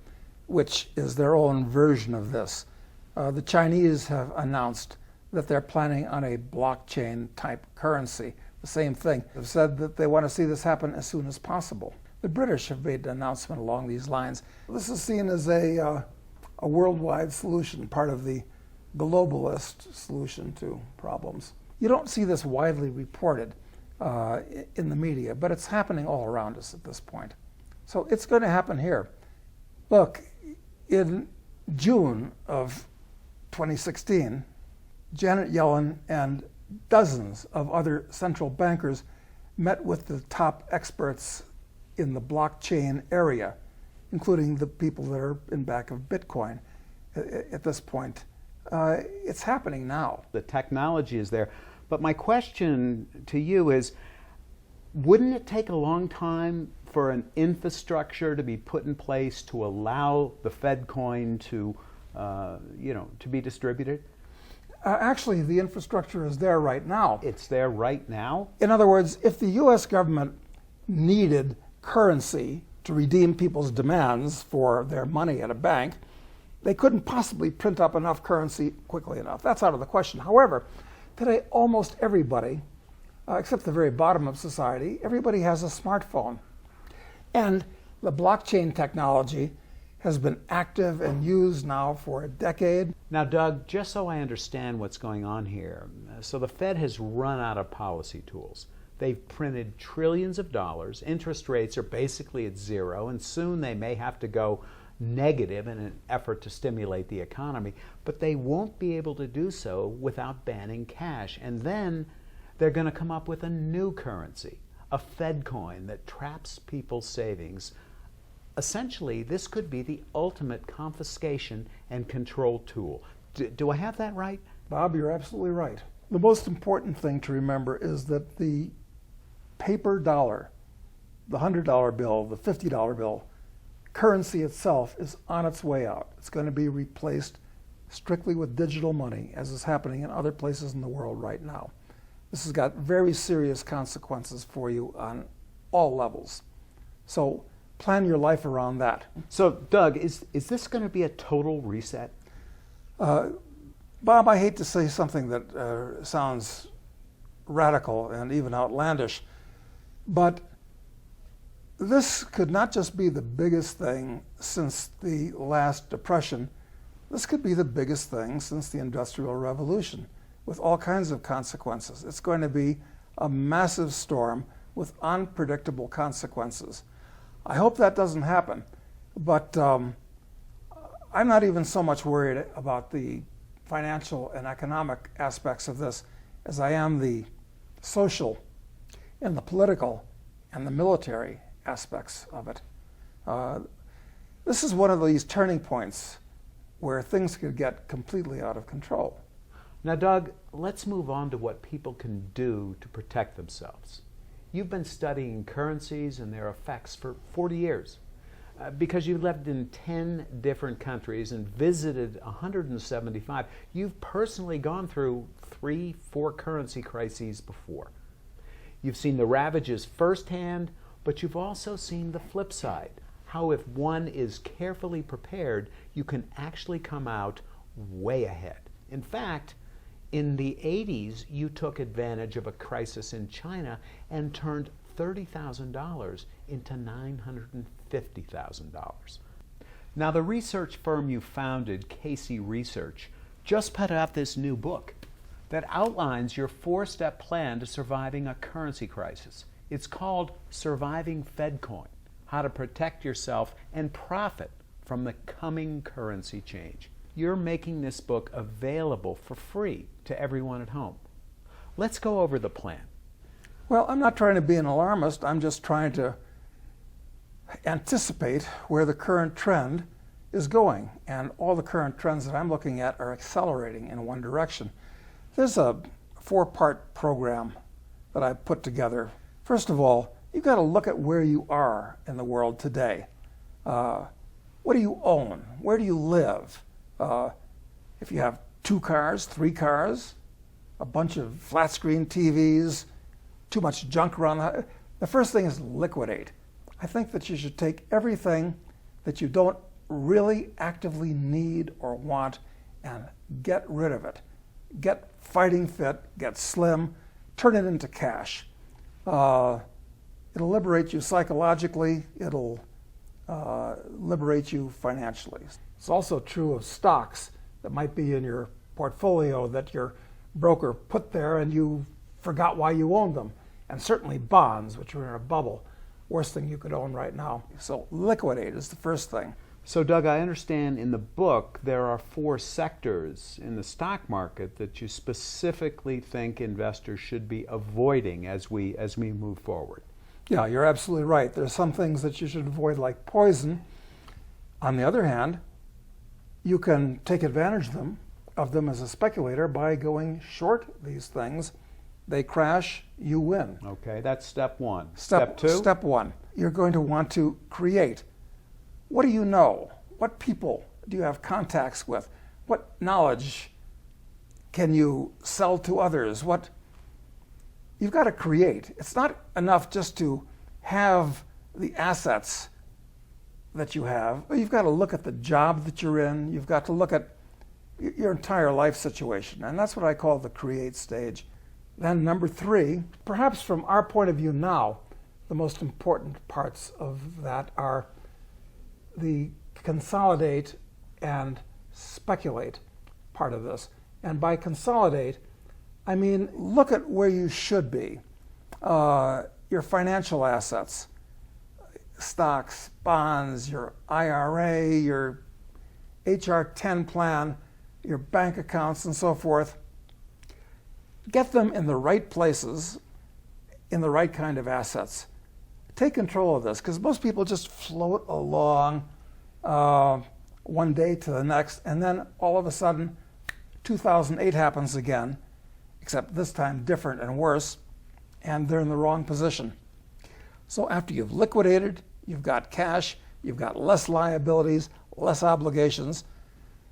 which is their own version of this. The Chinese have announced that they're planning on a blockchain type currency. The same thing. They've said that they want to see this happen as soon as possible. The British have made an announcement along these lines. This is seen as a worldwide solution, part of the globalist solution to problems. You don't see this widely reported in the media, but it's happening all around us at this point. So it's going to happen here. Look, in June of 2016, Janet Yellen and dozens of other central bankers met with the top experts in the blockchain area, including the people that are in back of Bitcoin at this point. It's happening now. The technology is there. But my question to you is, wouldn't it take a long time for an infrastructure to be put in place to allow the FEDcoin to, to be distributed? Actually, the infrastructure is there right now. It's there right now? In other words, if the U.S. government needed currency to redeem people's demands for their money at a bank, they couldn't possibly print up enough currency quickly enough. That's out of the question. However, today almost everybody, except the very bottom of society, everybody has a smartphone. And the blockchain technology has been active and used now for a decade. Now, Doug, just so I understand what's going on here, so the Fed has run out of policy tools. They've printed trillions of dollars, interest rates are basically at zero, and soon they may have to go negative in an effort to stimulate the economy, but they won't be able to do so without banning cash. And then they're going to come up with a new currency, a FEDcoin that traps people's savings. Essentially, this could be the ultimate confiscation and control tool. Do I have that right? Bob, you're absolutely right. The most important thing to remember is that the paper dollar, the $100 bill, the $50 bill, currency itself is on its way out. It's going to be replaced strictly with digital money, as is happening in other places in the world right now. This has got very serious consequences for you on all levels. So plan your life around that. So, Doug, is this going to be a total reset? Bob, I hate to say something that sounds radical and even outlandish, but this could not just be the biggest thing since the last depression. This could be the biggest thing since the Industrial Revolution, with all kinds of consequences. It's going to be a massive storm with unpredictable consequences. I hope that doesn't happen, but I'm not even so much worried about the financial and economic aspects of this as I am the social and the political and the military aspects of it. This is one of these turning points where things could get completely out of control. Now, Doug, let's move on to what people can do to protect themselves. You've been studying currencies and their effects for 40 years. Because you've lived in 10 different countries and visited 175, you've personally gone through 3-4 currency crises before. You've seen the ravages firsthand, but you've also seen the flip side, how if one is carefully prepared, you can actually come out way ahead. In fact, in the 80s, you took advantage of a crisis in China and turned $30,000 into $950,000. Now, the research firm you founded, Casey Research, just put out this new book that outlines your 4-step plan to surviving a currency crisis. It's called Surviving FEDcoin: How to Protect Yourself and Profit from the Coming Currency Change. You're making this book available for free to everyone at home. Let's go over the plan. Well, I'm not trying to be an alarmist. I'm just trying to anticipate where the current trend is going. And all the current trends that I'm looking at are accelerating in one direction. There's a 4-part program that I put together. First of all, you've got to look at where you are in the world today. What do you own? Where do you live? If you have 2 cars, 3 cars, a bunch of flat screen TVs, too much junk around the first thing is liquidate. I think that you should take everything that you don't really actively need or want and get rid of it. Get fighting fit, get slim, turn it into cash. It'll liberate you psychologically, it'll liberate you financially. It's also true of stocks that might be in your portfolio that your broker put there and you forgot why you owned them. And certainly bonds, which are in a bubble, worst thing you could own right now. So liquidate is the first thing. So, Doug, I understand in the book there are 4 sectors in the stock market that you specifically think investors should be avoiding as we move forward. Yeah, you're absolutely right. There's some things that you should avoid like poison. On the other hand, you can take advantage of them as a speculator by going short these things. They crash, you win. Okay, that's step 1. Step 2? Step 1, you're going to want to create. What do you know? What people do you have contacts with? What knowledge can you sell to others? You've got to create. It's not enough just to have the assets that you have. You've got to look at the job that you're in. You've got to look at your entire life situation. And that's what I call the create stage. Then number 3, perhaps from our point of view now, the most important parts of that are the consolidate and speculate part of this. And by consolidate, I mean look at where you should be. Your financial assets, stocks, bonds, your IRA, your HR-10 plan, your bank accounts, and so forth. Get them in the right places, in the right kind of assets. Take control of this, because most people just float along one day to the next, and then all of a sudden 2008 happens again, except this time different and worse, and they're in the wrong position. So after you've liquidated, you've got cash, you've got less liabilities, less obligations,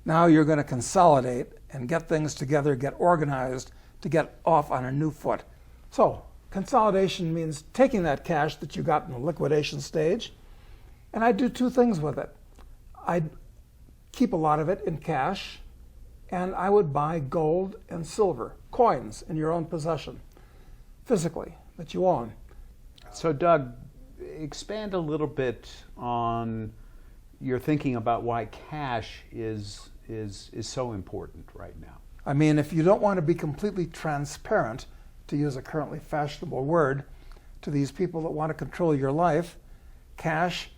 now you're going to consolidate and get things together, get organized to get off on a new foot. So consolidation means taking that cash that you got in the liquidation stage, and I'd do 2 things with it. I'd keep a lot of it in cash, and I would buy gold and silver, coins in your own possession, physically, that you own. So, Doug, expand a little bit on your thinking about why cash is so important right now. I mean, if you don't want to be completely transparent, to use a currently fashionable word, to these people that want to control your life, cash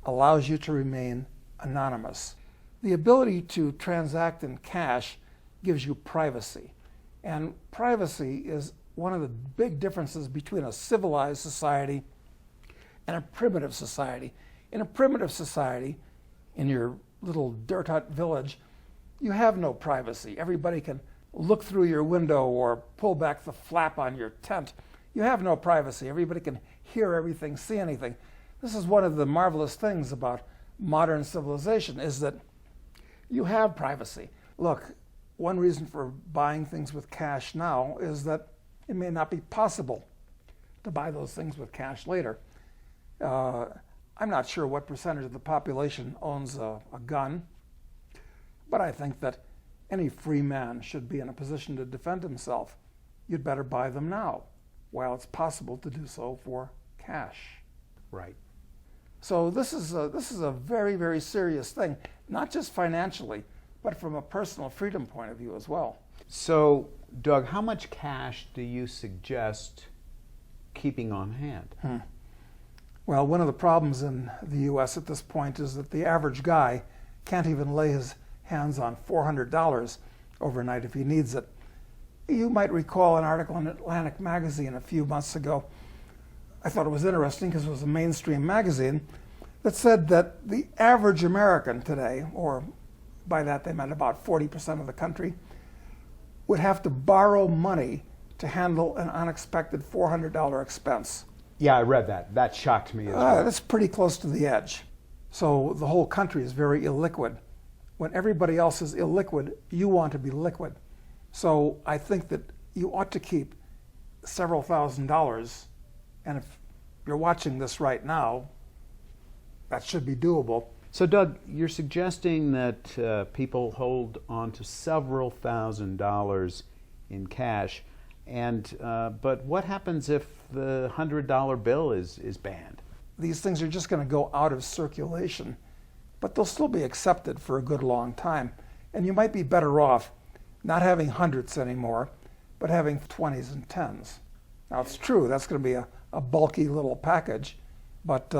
allows you to remain anonymous. The ability to transact in cash gives you privacy. And privacy is one of the big differences between a civilized society and a primitive society. In a primitive society, in your little dirt hut village, you have no privacy. Everybody can look through your window or pull back the flap on your tent. You have no privacy. Everybody can hear everything, see anything. This is one of the marvelous things about modern civilization, is that you have privacy. Look, one reason for buying things with cash now is that it may not be possible to buy those things with cash later. I'm not sure what percentage of the population owns a gun, but I think that any free man should be in a position to defend himself. You'd better buy them now, while it's possible to do so for cash. Right. So this is a very, very serious thing, not just financially, but from a personal freedom point of view as well. So, Doug, how much cash do you suggest keeping on hand? Well, one of the problems in the U.S. at this point is that the average guy can't even lay his hands on $400 overnight if he needs it. You might recall an article in Atlantic Magazine a few months ago. I thought it was interesting because it was a mainstream magazine that said that the average American today, or by that they meant about 40% of the country, would have to borrow money to handle an unexpected $400 expense. Yeah, I read that. That shocked me as well. That's pretty close to the edge. So the whole country is very illiquid. When everybody else is illiquid, you want to be liquid. So I think that you ought to keep several $1,000s, and if you're watching this right now, that should be doable. So, Doug, you're suggesting that people hold on to several $1,000s in cash, and but what happens if the $100 bill is banned? These things are just going to go out of circulation, but they'll still be accepted for a good long time. And you might be better off not having hundreds anymore, but having 20s and 10s. Now it's true, that's going to be a bulky little package, but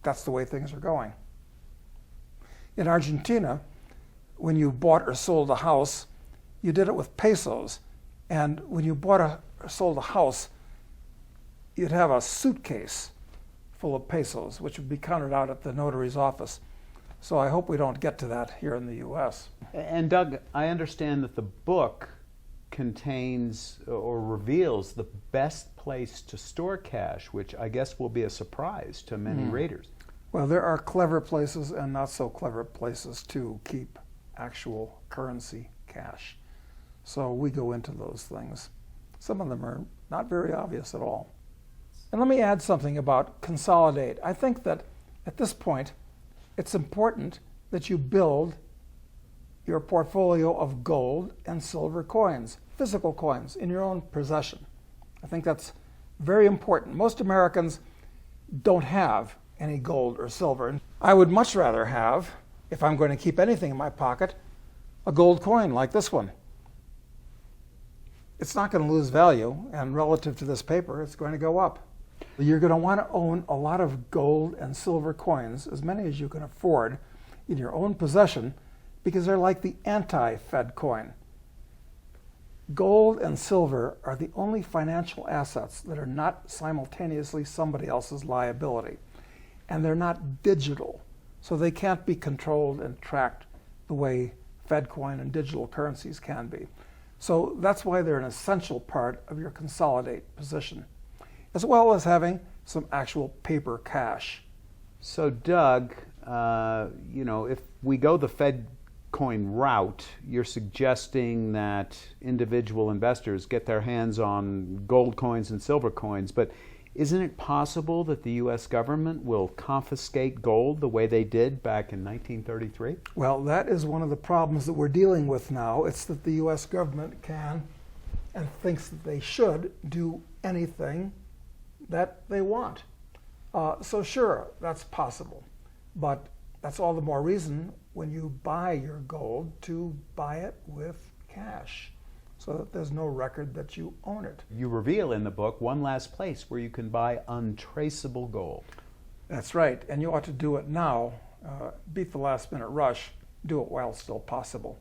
that's the way things are going. In Argentina, when you bought or sold a house, you did it with pesos. And when you bought or sold a house, you'd have a suitcase full of pesos, which would be counted out at the notary's office. So I hope we don't get to that here in the U.S. And Doug, I understand that the book contains or reveals the best place to store cash, which I guess will be a surprise to many readers. Well, there are clever places and not so clever places to keep actual currency cash. So we go into those things. Some of them are not very obvious at all. And let me add something about consolidate. I think that at this point, it's important that you build your portfolio of gold and silver coins, physical coins, in your own possession. I think that's very important. Most Americans don't have any gold or silver. I would much rather have, if I'm going to keep anything in my pocket, a gold coin like this one. It's not going to lose value, and relative to this paper, it's going to go up. You're going to want to own a lot of gold and silver coins, as many as you can afford, in your own possession, because they're like the anti-FEDcoin. Gold and silver are the only financial assets that are not simultaneously somebody else's liability. And they're not digital, so they can't be controlled and tracked the way FEDcoin and digital currencies can be. So that's why they're an essential part of your consolidate position, as well as having some actual paper cash. So Doug, if we go the FEDcoin route, you're suggesting that individual investors get their hands on gold coins and silver coins, but isn't it possible that the U.S. government will confiscate gold the way they did back in 1933? Well, that is one of the problems that we're dealing with now. It's that the U.S. government can and thinks that they should do anything that they want. So sure, that's possible. But that's all the more reason when you buy your gold to buy it with cash, so that there's no record that you own it. You reveal in the book one last place where you can buy untraceable gold. That's right, and you ought to do it now. Beat the last minute rush. Do it while still possible.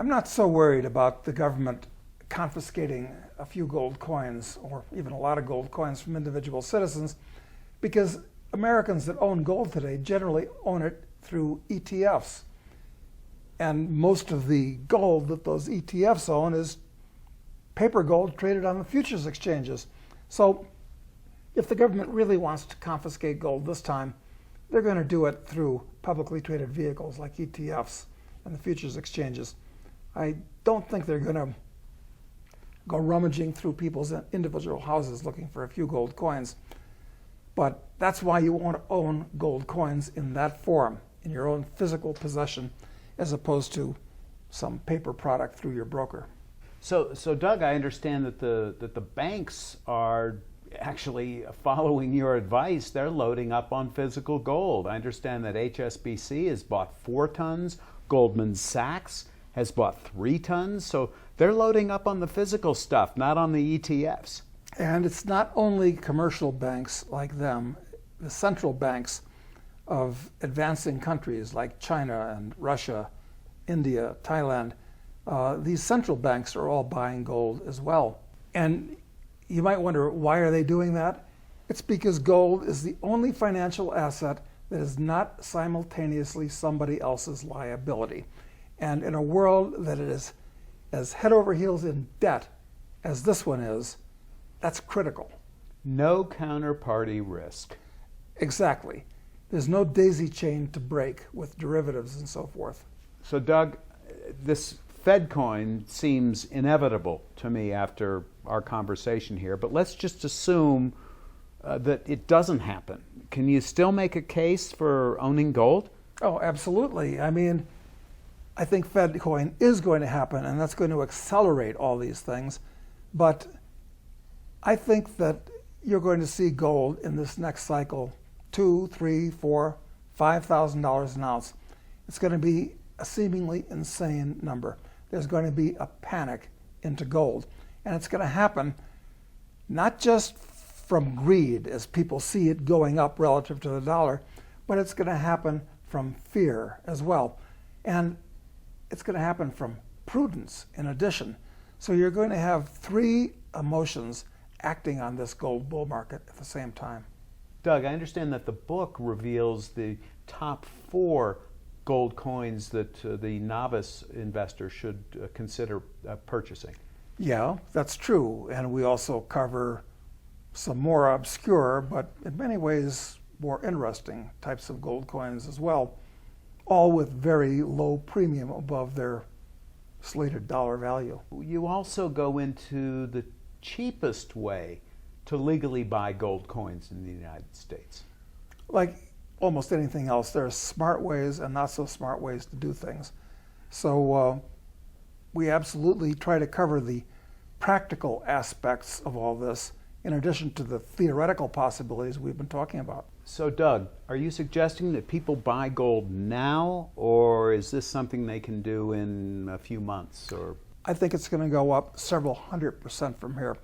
I'm not so worried about the government confiscating a few gold coins, or even a lot of gold coins from individual citizens, because Americans that own gold today generally own it through ETFs. And most of the gold that those ETFs own is paper gold traded on the futures exchanges. So if the government really wants to confiscate gold this time, they're going to do it through publicly traded vehicles like ETFs and the futures exchanges. I don't think they're going to go rummaging through people's individual houses looking for a few gold coins. But that's why you want to own gold coins in that form, in your own physical possession, as opposed to some paper product through your broker. So Doug, I understand that the banks are actually following your advice. They're loading up on physical gold. I understand that HSBC has bought 4 tons, Goldman Sachs has bought 3 tons, so they're loading up on the physical stuff, not on the ETFs. And it's not only commercial banks like them, the central banks of advancing countries like China and Russia, India, Thailand, these central banks are all buying gold as well. And you might wonder, why are they doing that? It's because gold is the only financial asset that is not simultaneously somebody else's liability. And in a world that is as head over heels in debt as this one is, that's critical. No counterparty risk. Exactly. There's no daisy chain to break with derivatives and so forth. So Doug, this FEDcoin seems inevitable to me after our conversation here, but let's just assume that it doesn't happen. Can you still make a case for owning gold? Oh, absolutely. I mean, I think FEDcoin is going to happen, and that's going to accelerate all these things. But I think that you're going to see gold in this next cycle $2,000, $3,000, $4,000, $5,000 an ounce. It's going to be a seemingly insane number. there's going to be a panic into gold. And it's going to happen not just from greed as people see it going up relative to the dollar, but it's going to happen from fear as well. And it's going to happen from prudence in addition. So you're going to have three emotions acting on this gold bull market at the same time. Doug, I understand that the book reveals the top 4 gold coins that the novice investor should consider purchasing. Yeah, that's true. And we also cover some more obscure, but in many ways more interesting types of gold coins as well, all with very low premium above their slated dollar value. You also go into the cheapest way to legally buy gold coins in the United States. Like almost anything else, there are smart ways and not so smart ways to do things. So we absolutely try to cover the practical aspects of all this in addition to the theoretical possibilities we've been talking about. So Doug, are you suggesting that people buy gold now, or is this something they can do in a few months? Or I think it's going to go up several 100% from here.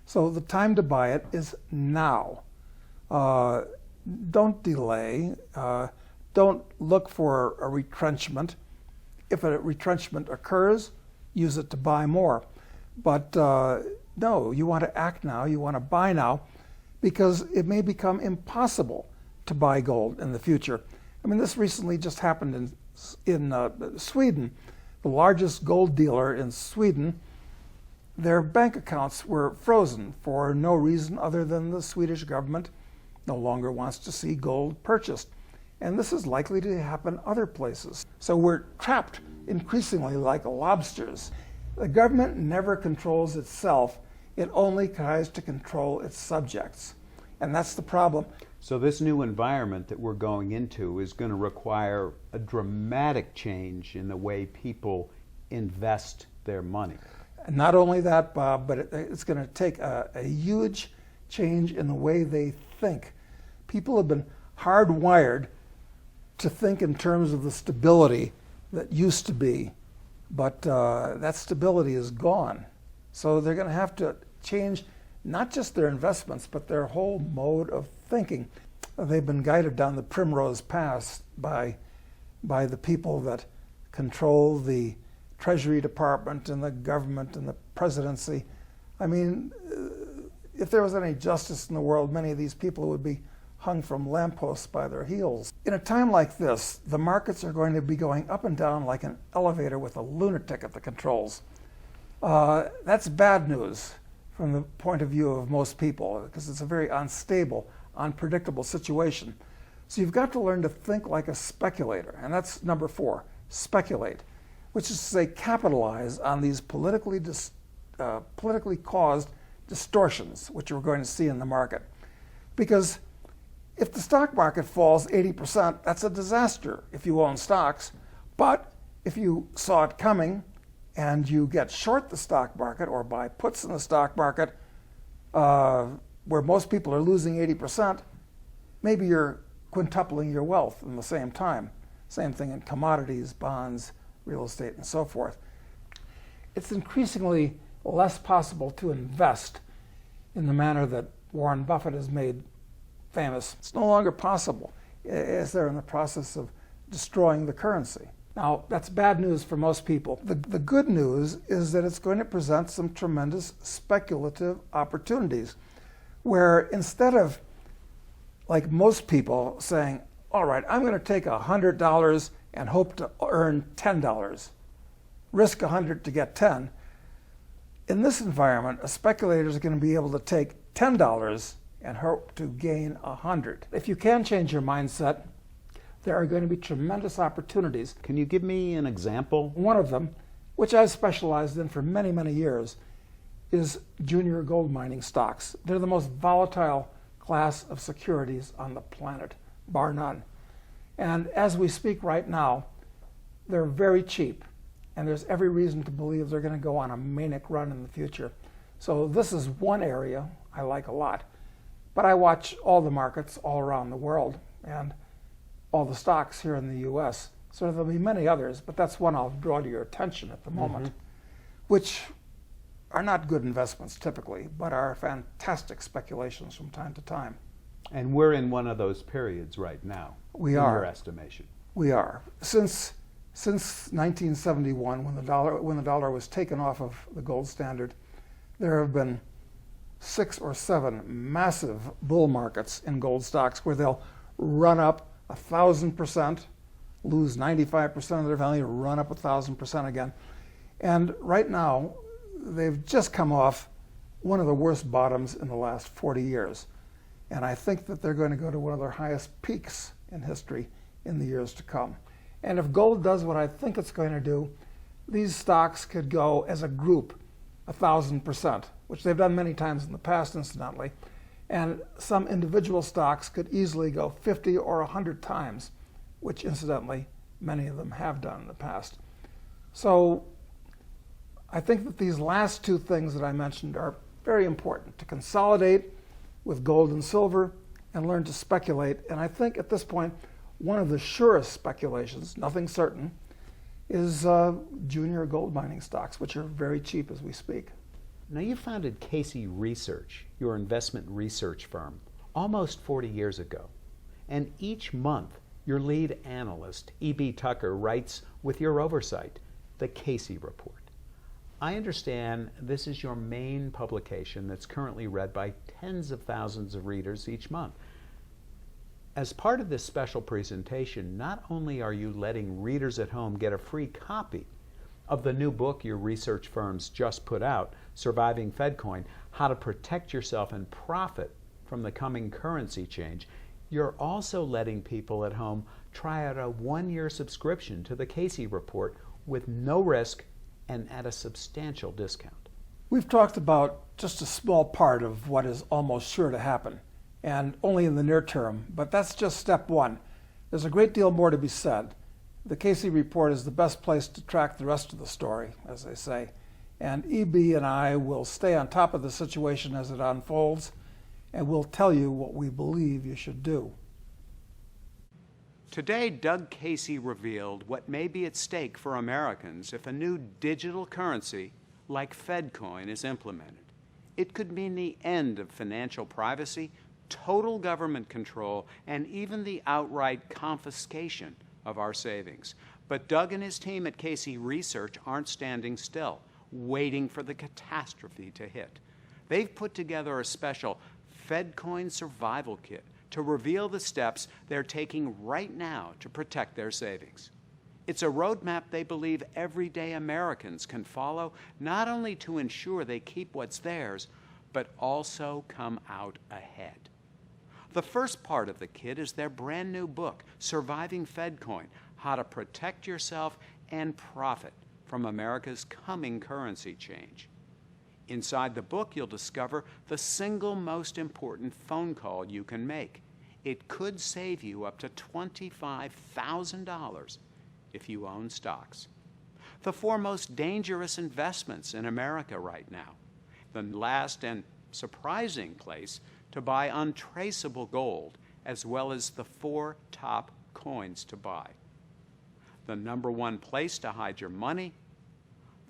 So the time to buy it is now. Don't delay. Don't look for a retrenchment. If a retrenchment occurs, use it to buy more. But no, you want to act now, you want to buy now, because it may become impossible to buy gold in the future. I mean, this recently just happened in Sweden. The largest gold dealer in Sweden, their bank accounts were frozen for no reason other than the Swedish government no longer wants to see gold purchased. And this is likely to happen other places. So we're trapped increasingly like lobsters. The government never controls itself. It only tries to control its subjects. And that's the problem. So this new environment that we're going into is going to require a dramatic change in the way people invest their money. And not only that, Bob, but it's going to take a huge change in the way they think. People have been hardwired to think in terms of the stability that used to be, but that stability is gone. So they're going to have to change not just their investments, but their whole mode of thinking. They've been guided down the primrose path by the people that control the Treasury Department and the government and the presidency. I mean, if there was any justice in the world, many of these people would be hung from lampposts by their heels. In a time like this, the markets are going to be going up and down like an elevator with a lunatic at the controls. That's bad news from the point of view of most people, because it's a very unstable, unpredictable situation. So you've got to learn to think like a speculator, and that's number 4, speculate, which is to say capitalize on these politically caused distortions, which we're going to see in the market. Because if the stock market falls 80%, that's a disaster if you own stocks. But if you saw it coming and you get short the stock market or buy puts in the stock market where most people are losing 80%, maybe you're quintupling your wealth in the same time. Same thing in commodities, bonds, real estate, and so forth. It's increasingly less possible to invest in the manner that Warren Buffett has made famous. It's no longer possible as they're in the process of destroying the currency. Now, that's bad news for most people. The good news is that it's going to present some tremendous speculative opportunities where instead of, like most people, saying, all right, I'm going to take $100 and hope to earn $10, risk 100 to get 10, in this environment, a speculator is going to be able to take $10 and hope to gain 100. If you can change your mindset, there are going to be tremendous opportunities. Can you give me an example? One of them, which I've specialized in for many, many years, is junior gold mining stocks. They're the most volatile class of securities on the planet, bar none. And as we speak right now, they're very cheap. And there's every reason to believe they're going to go on a manic run in the future. So this is one area I like a lot. But I watch all the markets all around the world and all the stocks here in the US. So there'll be many others, but that's one I'll draw to your attention at the moment, which are not good investments typically, but are fantastic speculations from time to time. And we're in one of those periods right now. We in are. your estimation. We are. Since 1971, when the dollar was taken off of the gold standard, there have been 6 or 7 massive bull markets in gold stocks where they'll run up 1,000%, lose 95% of their value, run up 1,000% again. And right now, they've just come off one of the worst bottoms in the last 40 years. And I think that they're going to go to one of their highest peaks in history in the years to come. And if gold does what I think it's going to do, these stocks could go as a group 1,000%, which they've done many times in the past, incidentally. And some individual stocks could easily go 50 or 100 times, which incidentally, many of them have done in the past. So I think that these last 2 things that I mentioned are very important: to consolidate with gold and silver and learn to speculate. And I think at this point, one of the surest speculations, nothing certain, is junior gold mining stocks, which are very cheap as we speak. Now, you founded Casey Research, your investment research firm, almost 40 years ago. And each month, your lead analyst, E.B. Tucker, writes, with your oversight, the Casey Report. I understand this is your main publication that's currently read by tens of thousands of readers each month. As part of this special presentation, not only are you letting readers at home get a free copy of the new book your research firms just put out, Surviving FEDcoin, How to Protect Yourself and Profit from the Coming Currency Change, you're also letting people at home try out a 1-year subscription to the Casey Report with no risk and at a substantial discount. We've talked about just a small part of what is almost sure to happen, and only in the near term, but that's just step 1. There's a great deal more to be said. The Casey Report is the best place to track the rest of the story, as they say, and EB and I will stay on top of the situation as it unfolds, and we'll tell you what we believe you should do. Today, Doug Casey revealed what may be at stake for Americans if a new digital currency like FEDcoin is implemented. It could mean the end of financial privacy, total government control, and even the outright confiscation of our savings. But Doug and his team at Casey Research aren't standing still, waiting for the catastrophe to hit. They've put together a special FEDcoin survival kit to reveal the steps they're taking right now to protect their savings. It's a roadmap they believe everyday Americans can follow, not only to ensure they keep what's theirs, but also come out ahead. The first part of the kit is their brand new book, Surviving FEDcoin, How to Protect Yourself and Profit from America's Coming Currency Change. Inside the book, you'll discover the single most important phone call you can make. It could save you up to $25,000 if you own stocks. The 4 most dangerous investments in America right now. The last and surprising place to buy untraceable gold, as well as the 4 top coins to buy. The number 1 place to hide your money.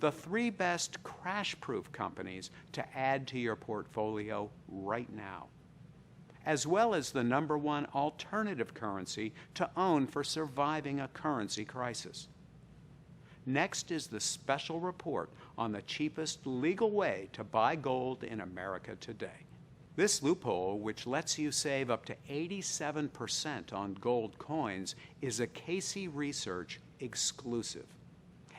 The 3 best crash-proof companies to add to your portfolio right now, as well as the number 1 alternative currency to own for surviving a currency crisis. Next is the special report on the cheapest legal way to buy gold in America today. This loophole, which lets you save up to 87% on gold coins, is a Casey Research exclusive.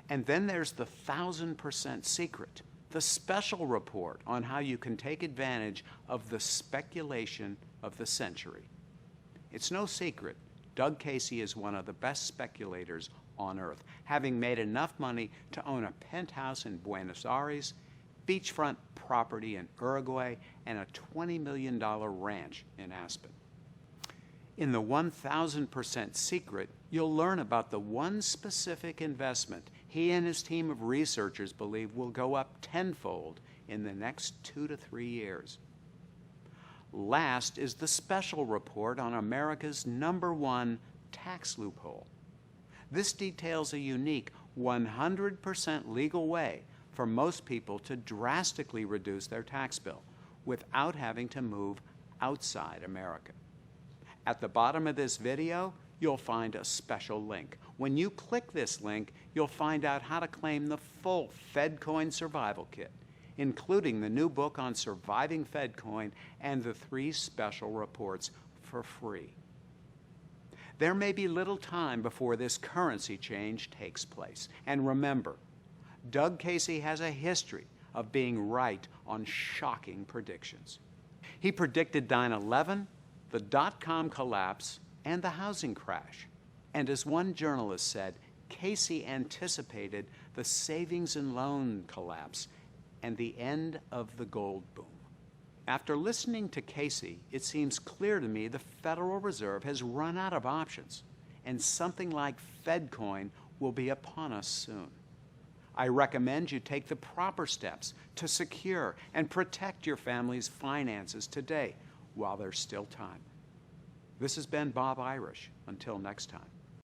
And then there's the 1,000% secret, the special report on how you can take advantage of the speculation of the century. It's no secret, Doug Casey is one of the best speculators on earth, having made enough money to own a penthouse in Buenos Aires, beachfront property in Uruguay, and a $20 million ranch in Aspen. In the 1,000% secret, you'll learn about the one specific investment he and his team of researchers believe will go up tenfold in the next 2 to 3 years. Last is the special report on America's number 1 tax loophole. This details a unique 100% legal way for most people to drastically reduce their tax bill without having to move outside America. At the bottom of this video, you'll find a special link. When you click this link, you'll find out how to claim the full FEDcoin survival kit, including the new book on surviving FEDcoin and the 3 special reports for free. There may be little time before this currency change takes place. And remember, Doug Casey has a history of being right on shocking predictions. He predicted 9/11, the dot-com collapse, and the housing crash. And as one journalist said, Casey anticipated the savings and loan collapse and the end of the gold boom. After listening to Casey, it seems clear to me the Federal Reserve has run out of options, and something like FEDcoin will be upon us soon. I recommend you take the proper steps to secure and protect your family's finances today while there's still time. This has been Bob Irish. Until next time.